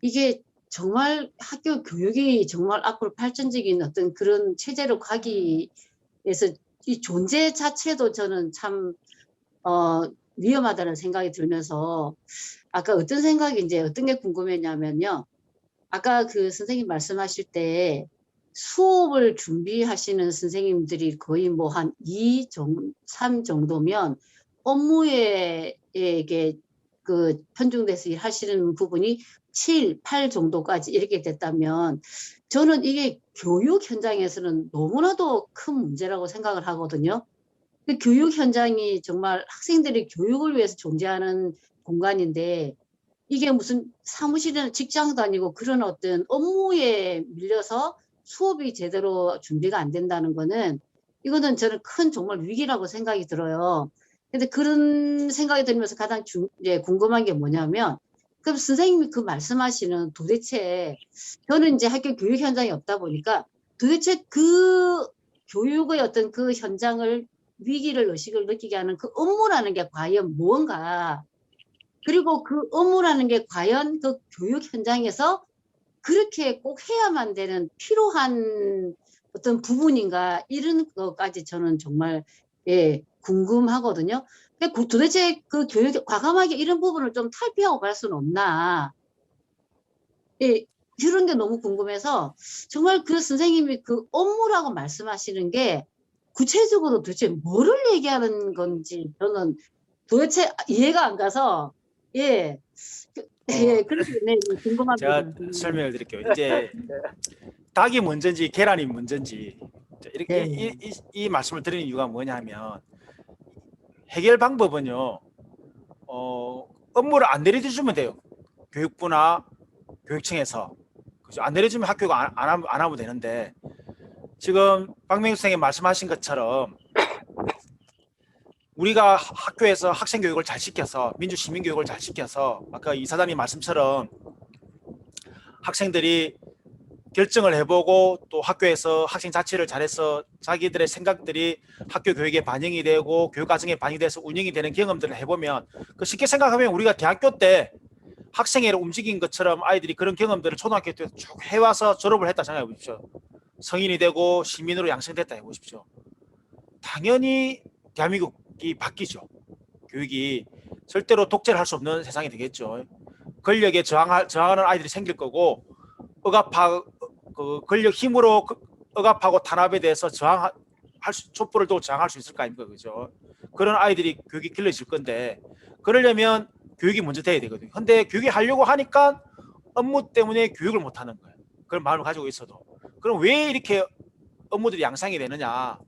이게 정말 학교 교육이 정말 앞으로 발전적인 어떤 그런 체제로 가기 위해서 이 존재 자체도 저는 참 위험하다는 생각이 들면서 아까 어떤 생각이 이제 어떤 게 궁금했냐면요. 아까 그 선생님 말씀하실 때 수업을 준비하시는 선생님들이 거의 뭐 한 2, 3 정도면 업무에게 그 편중돼서 일하시는 부분이 7, 8 정도까지 이렇게 됐다면 저는 이게 교육 현장에서는 너무나도 큰 문제라고 생각을 하거든요. 그 교육 현장이 정말 학생들이 교육을 위해서 존재하는 공간인데 이게 무슨 사무실이나 직장도 아니고 그런 어떤 업무에 밀려서 수업이 제대로 준비가 안 된다는 거는 이거는 저는 큰 정말 위기라고 생각이 들어요. 근데 그런 생각이 들면서 가장 궁금한 게 뭐냐면 그럼 선생님이 그 말씀하시는 도대체 저는 이제 학교 교육 현장이 없다 보니까 도대체 그 교육의 어떤 그 현장을 위기를 의식을 느끼게 하는 그 업무라는 게 과연 무언가 그리고 그 업무라는 게 과연 그 교육 현장에서 그렇게 꼭 해야만 되는 필요한 어떤 부분인가 이런 것까지 저는 정말 궁금하거든요. 도대체 그 교육 과감하게 이런 부분을 좀 탈피하고 갈 수는 없나 이런 게 너무 궁금해서 정말 그 선생님이 그 업무라고 말씀하시는 게 구체적으로 도대체 뭐를 얘기하는 건지 저는 도대체 이해가 안 가서 그래서 궁금합니다. 제가 설명을 드릴게요. 이제 닭이 먼저인지 계란이 먼저인지 이렇게 이 말씀을 드리는 이유가 뭐냐면 해결 방법은요. 업무를 안 내려주면 돼요. 교육부나 교육청에서 그죠? 안 내려주면 학교가 안 하면 되는데 지금 박명수 선생님 말씀하신 것처럼 우리가 학교에서 학생 교육을 잘 시켜서 민주 시민 교육을 잘 시켜서 아까 이사장님 말씀처럼 학생들이 결정을 해보고 또 학교에서 학생 자치를 잘해서 자기들의 생각들이 학교 교육에 반영이 되고 교육 과정에 반영이 돼서 운영이 되는 경험들을 해보면 그 쉽게 생각하면 우리가 대학교 때 학생회를 움직인 것처럼 아이들이 그런 경험들을 초등학교 때 쭉 해와서 졸업을 했다 생각해 보십시오. 성인이 되고 시민으로 양성됐다 해보십시오. 당연히 대한민국이 바뀌죠. 교육이 절대로 독재를 할 수 없는 세상이 되겠죠. 권력에 저항하는 아이들이 생길 거고 그 권력 힘으로 억압하고 탄압에 대해서 촛불을 두고 저항할 수 있을 거 아닙니까, 그죠? 그런 아이들이 교육이 길러질 건데 그러려면 교육이 먼저 돼야 되거든요. 근데 교육이 하려고 하니까 업무 때문에 교육을 못 하는 거예요. 그런 마음을 가지고 있어도. 그럼 왜 이렇게 업무들이 양상이 되느냐?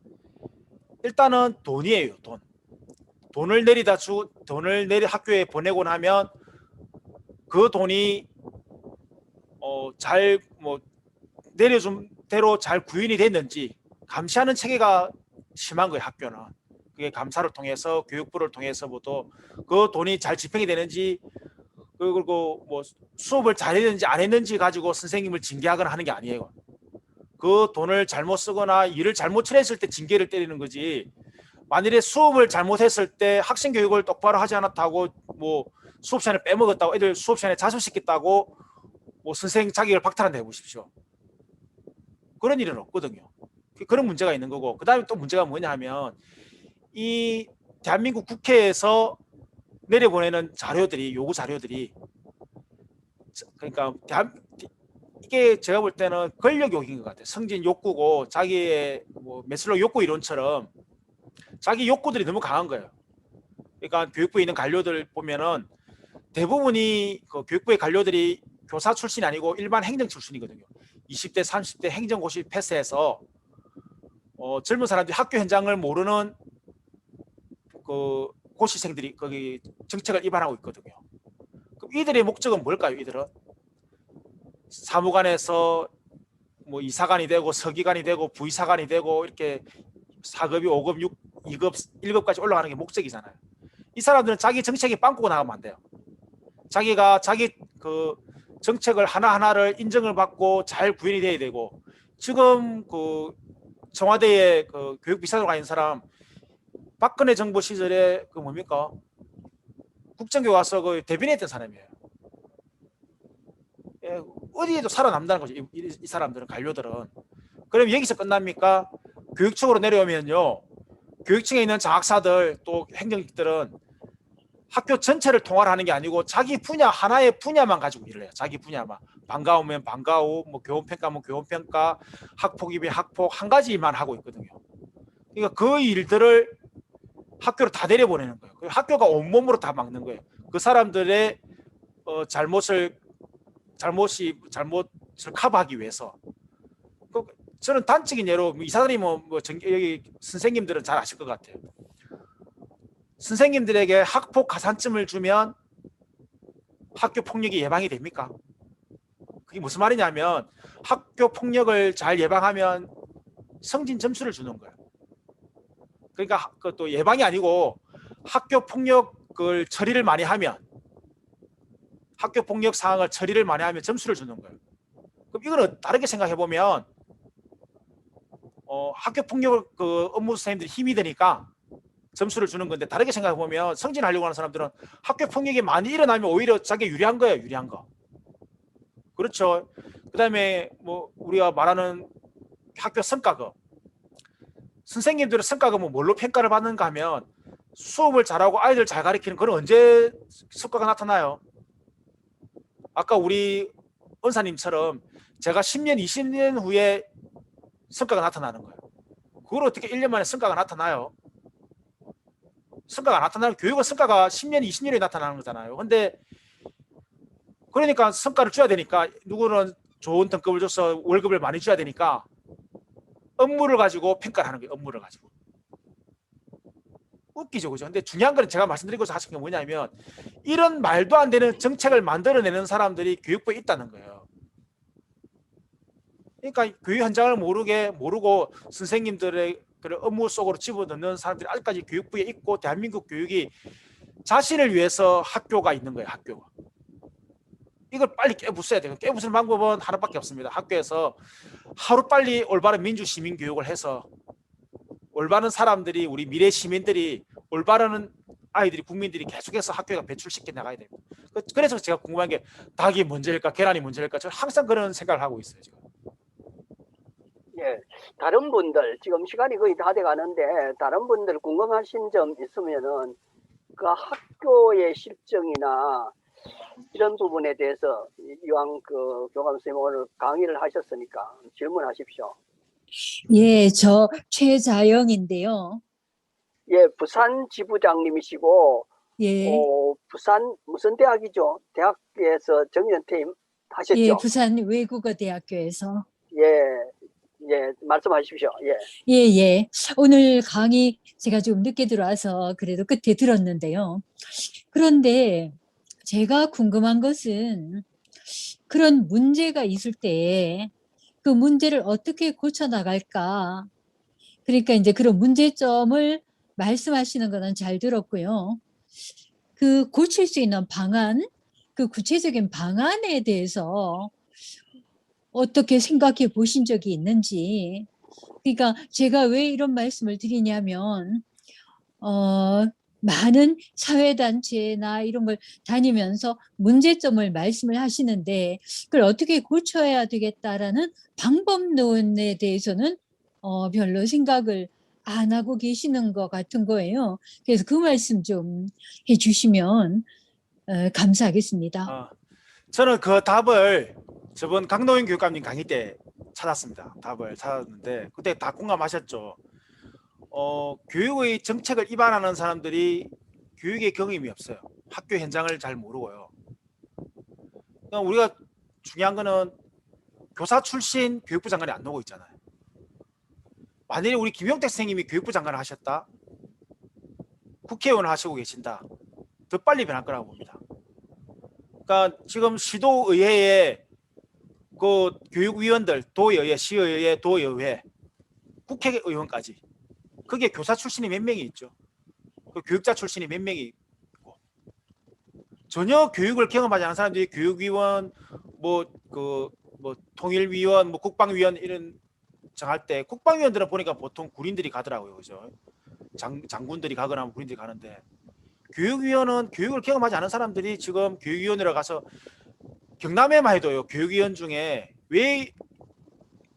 일단은 돈이에요, 돈. 돈을 학교에 보내고 나면 그 돈이 잘 뭐 내려준 대로 잘 구현이 됐는지 감시하는 체계가 심한 거예요. 학교는 그게 감사를 통해서 교육부를 통해서부터 그 돈이 잘 집행이 되는지 그리고 뭐 수업을 잘했는지 안 했는지 가지고 선생님을 징계하거나 하는 게 아니에요. 그 돈을 잘못 쓰거나 일을 잘못 처리했을 때 징계를 때리는 거지. 만일에 수업을 잘못했을 때 학생 교육을 똑바로 하지 않았다고 뭐 수업 시간에 빼먹었다고 애들 수업 시간에 자습시켰다고 뭐 선생 자격을 박탈한다 해보십시오. 그런 일은 없거든요. 그런 문제가 있는 거고, 그 다음에 또 문제가 뭐냐 하면 이 대한민국 국회에서 내려보내는 자료들이 요구 자료들이 그러니까 이게 제가 볼 때는 권력 욕인 것 같아요. 성진 욕구고 자기의 뭐 메슬로 욕구 이론처럼 자기 욕구들이 너무 강한 거예요. 그러니까 교육부에 있는 관료들 보면은 대부분이 그 교육부의 관료들이 교사 출신이 아니고 일반 행정 출신이거든요. 20대, 30대 행정고시 패스해서 젊은 사람들이 학교 현장을 모르는 그 고시생들이 거기 정책을 위반하고 있거든요. 그럼 이들의 목적은 뭘까요? 이들은 사무관에서 뭐 이사관이 되고 서기관이 되고 부이사관이 되고 이렇게 4급이 5급, 6, 2급, 1급까지 올라가는 게 목적이잖아요. 이 사람들은 자기 정책에 빵꾸고 나가면 안 돼요. 자기가 자기 그 정책을 하나하나를 인정을 받고 잘 구현이 돼야 되고, 지금 그 청와대에 그 교육비서로 가 있는 사람 박근혜 정부 시절에 그 뭡니까 국정교 와서 그 대변했던 사람이에요. 예, 어디에도 살아남다는 거죠. 이 사람들은 관료들은. 그럼 여기서 끝납니까? 교육청으로 내려오면요, 교육청에 있는 장학사들 또 행정직들은 학교 전체를 통화를 하는 게 아니고 자기 분야 하나의 분야만 가지고 일을 해요. 자기 분야만. 방과후면 방과후, 뭐 교원평가면 교원평가, 학폭이면 학폭 한 가지만 하고 있거든요. 그러니까 그 일들을 학교로 다 내려보내는 거예요. 학교가 온몸으로 다 막는 거예요. 그 사람들의 잘못을 커버하기 위해서. 저는 단적인 예로 이 사람이 여기 선생님들은 잘 아실 것 같아요. 선생님들에게 학폭 가산점을 주면 학교 폭력이 예방이 됩니까? 그게 무슨 말이냐면 학교 폭력을 잘 예방하면 성진 점수를 주는 거예요. 그러니까 그것도 예방이 아니고 학교 폭력을 처리를 많이 하면, 학교 폭력 사항을 처리를 많이 하면 점수를 주는 거예요. 그럼 이거는 다르게 생각해 보면 학교 폭력 그 업무 선생님들이 힘이 되니까 점수를 주는 건데, 다르게 생각해 보면 성진하려고 하는 사람들은 학교 폭력이 많이 일어나면 오히려 자기 유리한 거예요. 유리한 거. 그렇죠. 그다음에 뭐 우리가 말하는 학교 성과급. 선생님들은 성과급은 뭘로 평가를 받는가 하면 수업을 잘하고 아이들 잘 가르치는, 그건 언제 성과가 나타나요? 아까 우리 은사님처럼 제가 10년, 20년 후에 성과가 나타나는 거예요. 그걸 어떻게 1년 만에 성과가 나타나요? 성과가 나타나는, 교육은 성과가 10년, 20년에 나타나는 거잖아요. 근데 그러니까 성과를 줘야 되니까, 누구는 좋은 등급을 줘서 월급을 많이 줘야 되니까 업무를 가지고 평가를 하는 거예요. 업무를 가지고. 웃기죠, 그죠? 근데 중요한 건 제가 말씀드리고서 하신 게 뭐냐면, 이런 말도 안 되는 정책을 만들어내는 사람들이 교육부에 있다는 거예요. 그러니까 교육 현장을 모르고 선생님들의 업무 속으로 집어넣는 사람들이 아직까지 교육부에 있고, 대한민국 교육이 자신을 위해서 학교가 있는 거예요. 학교가. 이걸 빨리 깨부숴야 돼요. 깨부수는 방법은 하나밖에 없습니다. 학교에서 하루빨리 올바른 민주 시민 교육을 해서 올바른 사람들이, 우리 미래 시민들이, 올바른 아이들이, 국민들이 계속해서 학교에 배출시켜 나가야 됩니다. 그래서 제가 궁금한 게 닭이 먼저일까 계란이 먼저일까, 저는 항상 그런 생각을 하고 있어요. 지금. 예, 다른 분들 지금 시간이 거의 다 돼가는데 다른 분들 궁금하신 점 있으면은 그 학교의 실정이나 이런 부분에 대해서 이왕 그 교감 선생님 오늘 강의를 하셨으니까 질문하십시오. 예, 저 최자영인데요. 예, 부산 지부장님이시고 예, 부산 무슨 대학이죠? 대학에서 정년퇴임 하셨죠? 예, 부산 외국어대학교에서. 예, 말씀하십시오. 예. 예, 예. 오늘 강의 제가 좀 늦게 들어와서 그래도 끝에 들었는데요. 그런데 제가 궁금한 것은 그런 문제가 있을 때 그 문제를 어떻게 고쳐 나갈까? 그러니까 이제 그런 문제점을 말씀하시는 거는 잘 들었고요. 그 고칠 수 있는 방안, 그 구체적인 방안에 대해서 어떻게 생각해 보신 적이 있는지. 그러니까 제가 왜 이런 말씀을 드리냐면, 많은 사회단체나 이런 걸 다니면서 문제점을 말씀을 하시는데, 그걸 어떻게 고쳐야 되겠다라는 방법론에 대해서는 별로 생각을 안 하고 계시는 것 같은 거예요. 그래서 그 말씀 좀 해주시면 감사하겠습니다. 저는 그 답을 저번 강노인 교육감님 강의 때 찾았습니다. 답을 찾았는데 그때 다 공감하셨죠. 교육의 정책을 입안하는 사람들이 교육의 경험이 없어요. 학교 현장을 잘 모르고요. 그러니까 우리가 중요한 거는 교사 출신 교육부 장관이 안 나오고 있잖아요. 만약에 우리 김용택 선생님이 교육부 장관을 하셨다, 국회의원을 하시고 계신다, 더 빨리 변할 거라고 봅니다. 그러니까 지금 시도의회에 그 교육위원들, 도의회, 시의회, 도의회, 국회의원까지 그게 교사 출신이 몇 명이 있죠. 그 교육자 출신이 몇 명이 있고, 전혀 교육을 경험하지 않은 사람들이 교육위원, 뭐 통일위원, 뭐 국방위원 이런 정할 때 국방위원들은 보니까 보통 군인들이 가더라고요, 그죠? 장군들이 가거나 군인들이 가는데, 교육위원은 교육을 경험하지 않은 사람들이 지금 교육위원회로 가서, 경남에만 해도요, 교육위원 중에 왜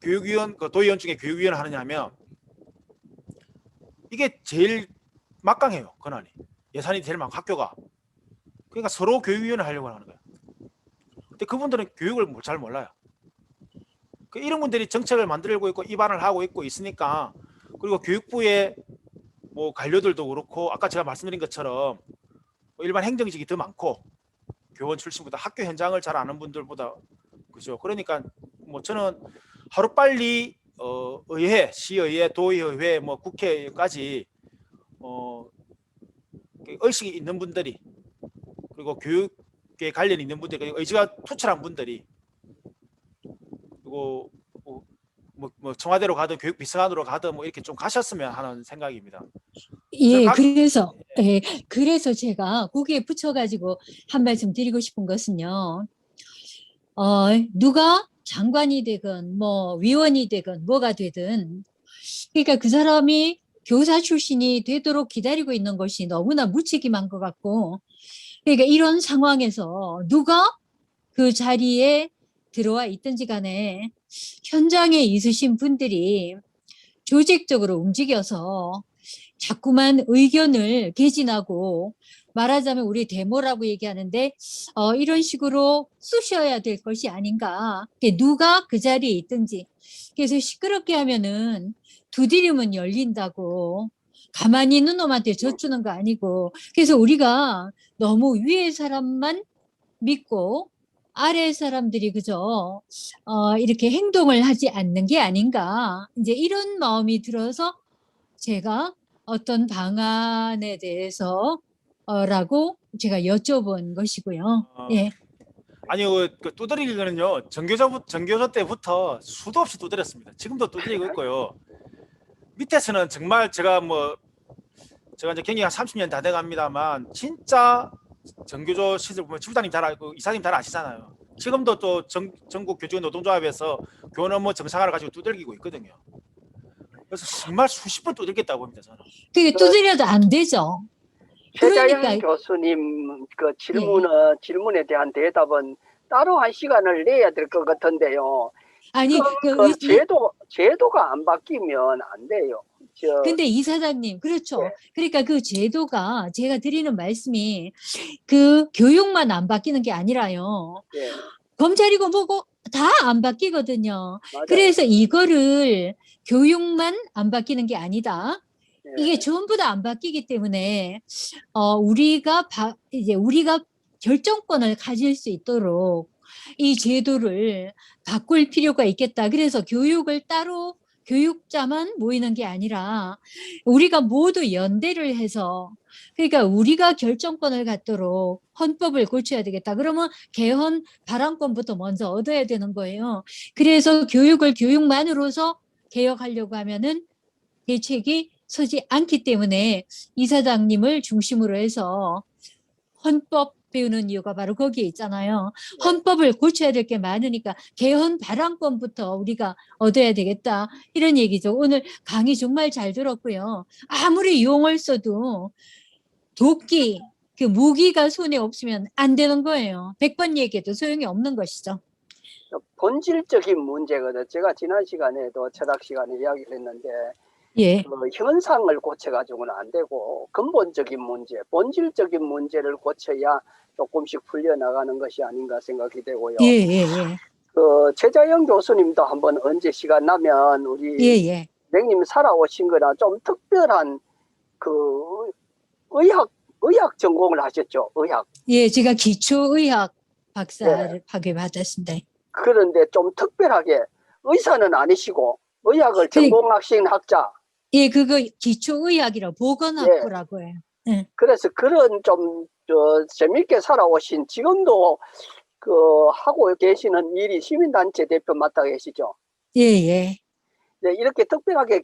교육위원, 그 도의원 중에 교육위원을 하느냐면 이게 제일 막강해요, 권한이. 예산이 제일 많고 학교가. 그러니까 서로 교육위원을 하려고 하는 거예요. 근데 그분들은 교육을 잘 몰라요. 이런 분들이 정책을 만들고 있고 입안을 하고 있고 있으니까, 그리고 교육부의 뭐 관료들도 그렇고 아까 제가 말씀드린 것처럼 일반 행정직이 더 많고 교원 출신보다 학교 현장을 잘 아는 분들보다, 그죠? 그러니까 뭐 저는 하루 빨리 의회, 시의회, 도의회, 뭐 국회까지 의식이 있는 분들이, 그리고 교육에 관련 있는 분들이, 의지가 투철한 분들이, 그리고 뭐 청와대로 가든 교육 비서관으로 가든 뭐 이렇게 좀 가셨으면 하는 생각입니다. 예, 각- 그래서 제가 거기에 붙여가지고 한 말씀 드리고 싶은 것은요. 누가 장관이 되건 뭐 위원이 되건 뭐가 되든, 그러니까 그 사람이 교사 출신이 되도록 기다리고 있는 것이 너무나 무책임한 것 같고, 그러니까 이런 상황에서 누가 그 자리에 들어와 있든지 간에 현장에 있으신 분들이 조직적으로 움직여서 자꾸만 의견을 개진하고, 말하자면 우리 데모라고 얘기하는데 이런 식으로 쑤셔야 될 것이 아닌가. 누가 그 자리에 있든지. 그래서 시끄럽게 하면은 두드리면 열린다고, 가만히 있는 놈한테 젖주는 거 아니고. 그래서 우리가 너무 위에 사람만 믿고 아래 사람들이 그저 이렇게 행동을 하지 않는 게 아닌가, 이제 이런 마음이 들어서 제가 어떤 방안에 대해서 라고 제가 여쭤본 것이고요. 예. 아니 그 두드리기는요, 전교조 때부터 수도 없이 두드렸습니다. 지금도 두드리고 있고요. 밑에서는 정말 제가 이제 경력이 한 30년 다 돼갑니다만, 진짜 전교조 시설 보면 지부장님 잘 알고 이사님 잘 아시잖아요. 지금도 또 전국 교직원 노동조합에서 교원 업무 정상화를 가지고 두들기고 있거든요. 그래서 정말 수십 번 두들겠다고 봅니다, 저는. 그게 두드려도 안 되죠. 최자영 그러니까 교수님 그 질문에 대한 대답은 따로 한 시간을 내야 될 것 같은데요. 아니 그 제도가 안 바뀌면 안 돼요. 근데 이사장님, 그렇죠. 네. 그러니까 그 제도가, 제가 드리는 말씀이 그 교육만 안 바뀌는 게 아니라요. 예, 검찰이고 뭐고 다 안 바뀌거든요. 맞아요. 그래서 이거를 교육만 안 바뀌는 게 아니다. 예. 이게 전부 다 안 바뀌기 때문에 우리가 결정권을 가질 수 있도록 이 제도를 바꿀 필요가 있겠다. 그래서 교육을 따로 교육자만 모이는 게 아니라 우리가 모두 연대를 해서 그러니까 우리가 결정권을 갖도록 헌법을 고쳐야 되겠다. 그러면 개헌 발안권부터 먼저 얻어야 되는 거예요. 그래서 교육을 교육만으로서 개혁하려고 하면은 대책이 서지 않기 때문에 이사장님을 중심으로 해서 헌법 배우는 이유가 바로 거기에 있잖아요. 헌법을 고쳐야 될 게 많으니까 개헌 발안권부터 우리가 얻어야 되겠다. 이런 얘기죠. 오늘 강의 정말 잘 들었고요. 아무리 용을 써도 도끼, 그 무기가 손에 없으면 안 되는 거예요. 100번 얘기해도 소용이 없는 것이죠. 본질적인 문제거든. 제가 지난 시간에도 철학 시간에 이야기를 했는데 예. 그 현상을 고쳐가지고는 안 되고 근본적인 문제, 본질적인 문제를 고쳐야 조금씩 풀려나가는 것이 아닌가 생각이 되고요. 예, 예, 예. 그 최자영 교수님도 한번 언제 시간 나면 우리 예, 예. 선생님 살아오신 거나 좀 특별한 그 의학 전공을 하셨죠. 의학. 예, 제가 기초의학 박사를 학위 받았습니다. 그런데 좀 특별하게 의사는 아니시고 의학을 전공하신 학자. 예, 그거 기초의학이라 보건학부라고 해요. 예. 그래서 그런 좀 재밌게 살아오신 지금도 그 하고 계시는 일이 시민단체 대표 맡아 계시죠. 예, 예. 네, 이렇게 특별하게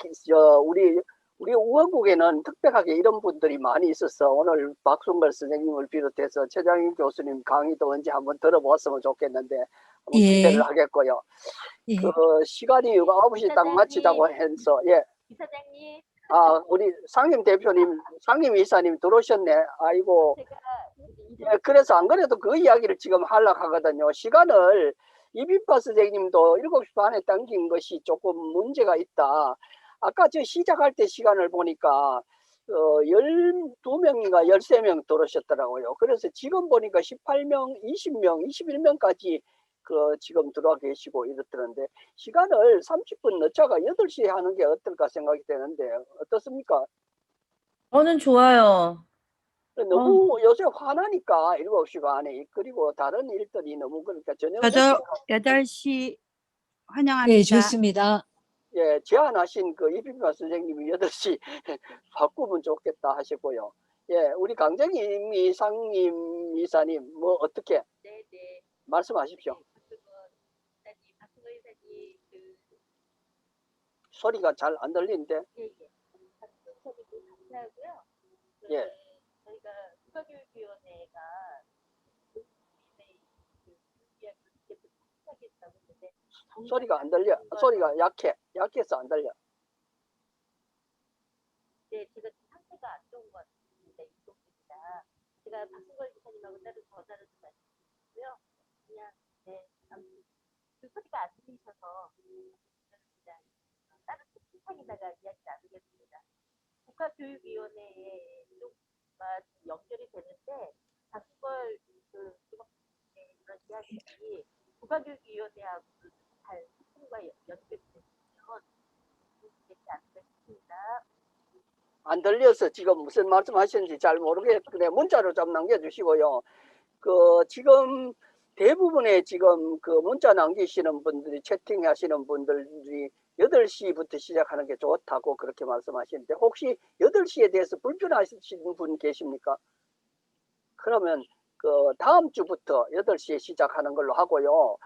우리 우원국에는 특별하게 이런 분들이 많이 있어서 오늘 박순걸 선생님을 비롯해서 최장인 교수님 강의도 언제 한번 들어보았으면 좋겠는데 한번 예. 기대를 하겠고요. 예. 그 시간이 9시 딱 마치자고 해서 예. 이사장님, 아, 우리 상임 대표님, 상임 이사님 들어오셨네. 아이고. 제가 예, 그래서 안 그래도 그 이야기를 지금 하려고 하거든요. 시간을 이비파 선생님도 7시 반에 당긴 것이 조금 문제가 있다. 아까 저 시작할 때 시간을 보니까 12명인가 13명 들어오셨더라고요. 그래서 지금 보니까 18명, 20명, 21명까지 그 지금 들어와 계시고 이렇더런데 시간을 30분 늦춰가 8시에 하는 게 어떨까 생각이 되는데 어떻습니까? 저는 좋아요. 너무 요새 화나니까 7시 반에 그리고 다른 일들이 너무 그러니까 저녁 저도 8시 환영합니다. 네, 좋습니다. 예, 제안하신 그 이필파 선생님이 8시 바꾸면 좋겠다 하셨고요. 예, 우리 강정임 이상님 이사님 뭐 어떻게 네네. 말씀하십시오. 박수건 이사님, 소리가 잘 안 들리는데. 예. 박수건 소리도 감사하고요. 예. 저희가 국가교육위원회가 소리가 안 들려. 소리가 약해서 안 들려. 네, 제가 지금 상태가 안 좋은 것 같습니다. 이쪽입니다. 제가 박수건 이사님하고 따로 전화를 좀 말씀드리고요. 그냥 아무튼 그 소리가 안 들리셔서 그냥 다른 채팅창에다가 이야기 나누겠습니다. 국가교육위원회에 좀 연결이 되는데 박수걸 그런 이야기들이 국가교육위원회하고 잘 소통과 연결이 되면 되지 않을까 싶습니다. 안 들려서 지금 무슨 말씀하시는지 잘 모르겠는데 문자로 좀 남겨주시고요. 그 지금 대부분의 지금 그 문자 남기시는 분들이 채팅하시는 분들이 8시부터 시작하는 게 좋다고 그렇게 말씀하시는데 혹시 8시에 대해서 불편하시는 분 계십니까? 그러면 그 다음 주부터 8시에 시작하는 걸로 하고요.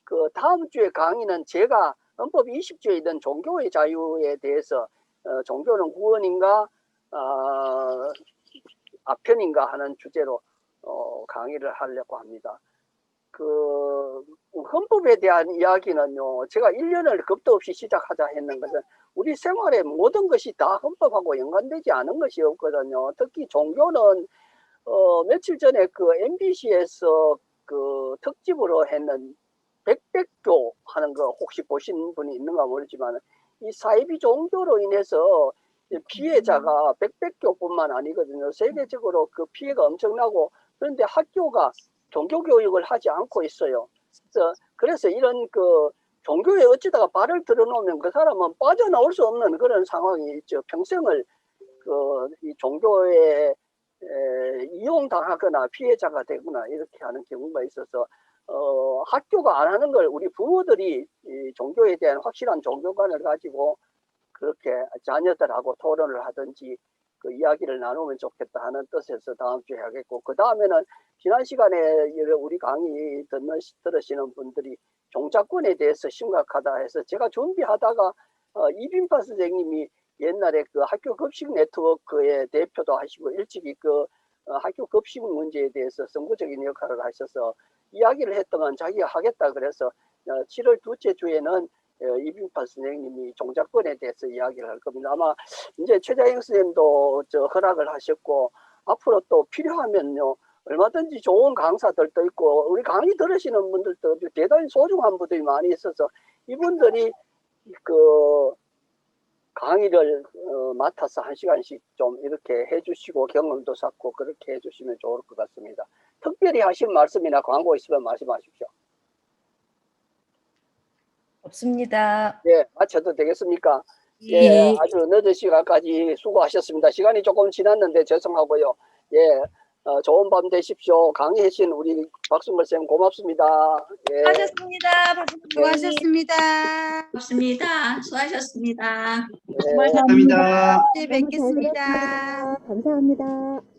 그 다음 주에 강의는 제가 헌법 20조에 있는 종교의 자유에 대해서 종교는 구원인가 아편인가 하는 주제로 강의를 하려고 합니다. 그 헌법에 대한 이야기는요. 제가 1년을 겁도 없이 시작하자 했는 것은 우리 생활의 모든 것이 다 헌법하고 연관되지 않은 것이 없거든요. 특히 종교는 며칠 전에 그 MBC에서 그 특집으로 했는 백백교 하는 거 혹시 보신 분이 있는가 모르지만 이 사이비 종교로 인해서 피해자가 백백교뿐만 아니거든요. 세계적으로 그 피해가 엄청나고 그런데 학교가 종교교육을 하지 않고 있어요. 그래서 이런 그 종교에 어찌다가 발을 들어놓으면 그 사람은 빠져나올 수 없는 그런 상황이 있죠. 평생을 이 종교에 이용당하거나 피해자가 되거나 이렇게 하는 경우가 있어서 학교가 안 하는 걸 우리 부모들이 이 종교에 대한 확실한 종교관을 가지고 그렇게 자녀들하고 토론을 하든지 그 이야기를 나누면 좋겠다 하는 뜻에서 다음 주에 하겠고, 그 다음에는 지난 시간에 우리 강의 들으시는 분들이 종자권에 대해서 심각하다 해서 제가 준비하다가 이빈파 선생님이 옛날에 그 학교 급식 네트워크의 대표도 하시고 일찍이 그 학교 급식 문제에 대해서 선구적인 역할을 하셔서 이야기를 했더만 자기가 하겠다 그래서 7월 둘째 주에는 이빈파 선생님이 종자권에 대해서 이야기를 할 겁니다. 아마 이제 최자영 선생님도 허락을 하셨고 앞으로 또 필요하면요 얼마든지 좋은 강사들도 있고 우리 강의 들으시는 분들도 대단히 소중한 분들이 많이 있어서 이분들이 그 강의를 맡아서 1시간씩 좀 이렇게 해주시고 경험도 쌓고 그렇게 해주시면 좋을 것 같습니다. 특별히 하실 말씀이나 광고 있으면 말씀하십시오. 없습니다. 예, 마쳐도 되겠습니까? 예, 예. 아주 늦은 시간까지 수고하셨습니다. 시간이 조금 지났는데 죄송하고요. 예, 좋은 밤 되십시오. 강의해주신 우리 박순걸 쌤 고맙습니다. 예. 수고하셨습니다. 수고하셨습니다. 고맙습니다. 수고하셨습니다. 예. 감사합니다. 네, 뵙겠습니다. 감사합니다.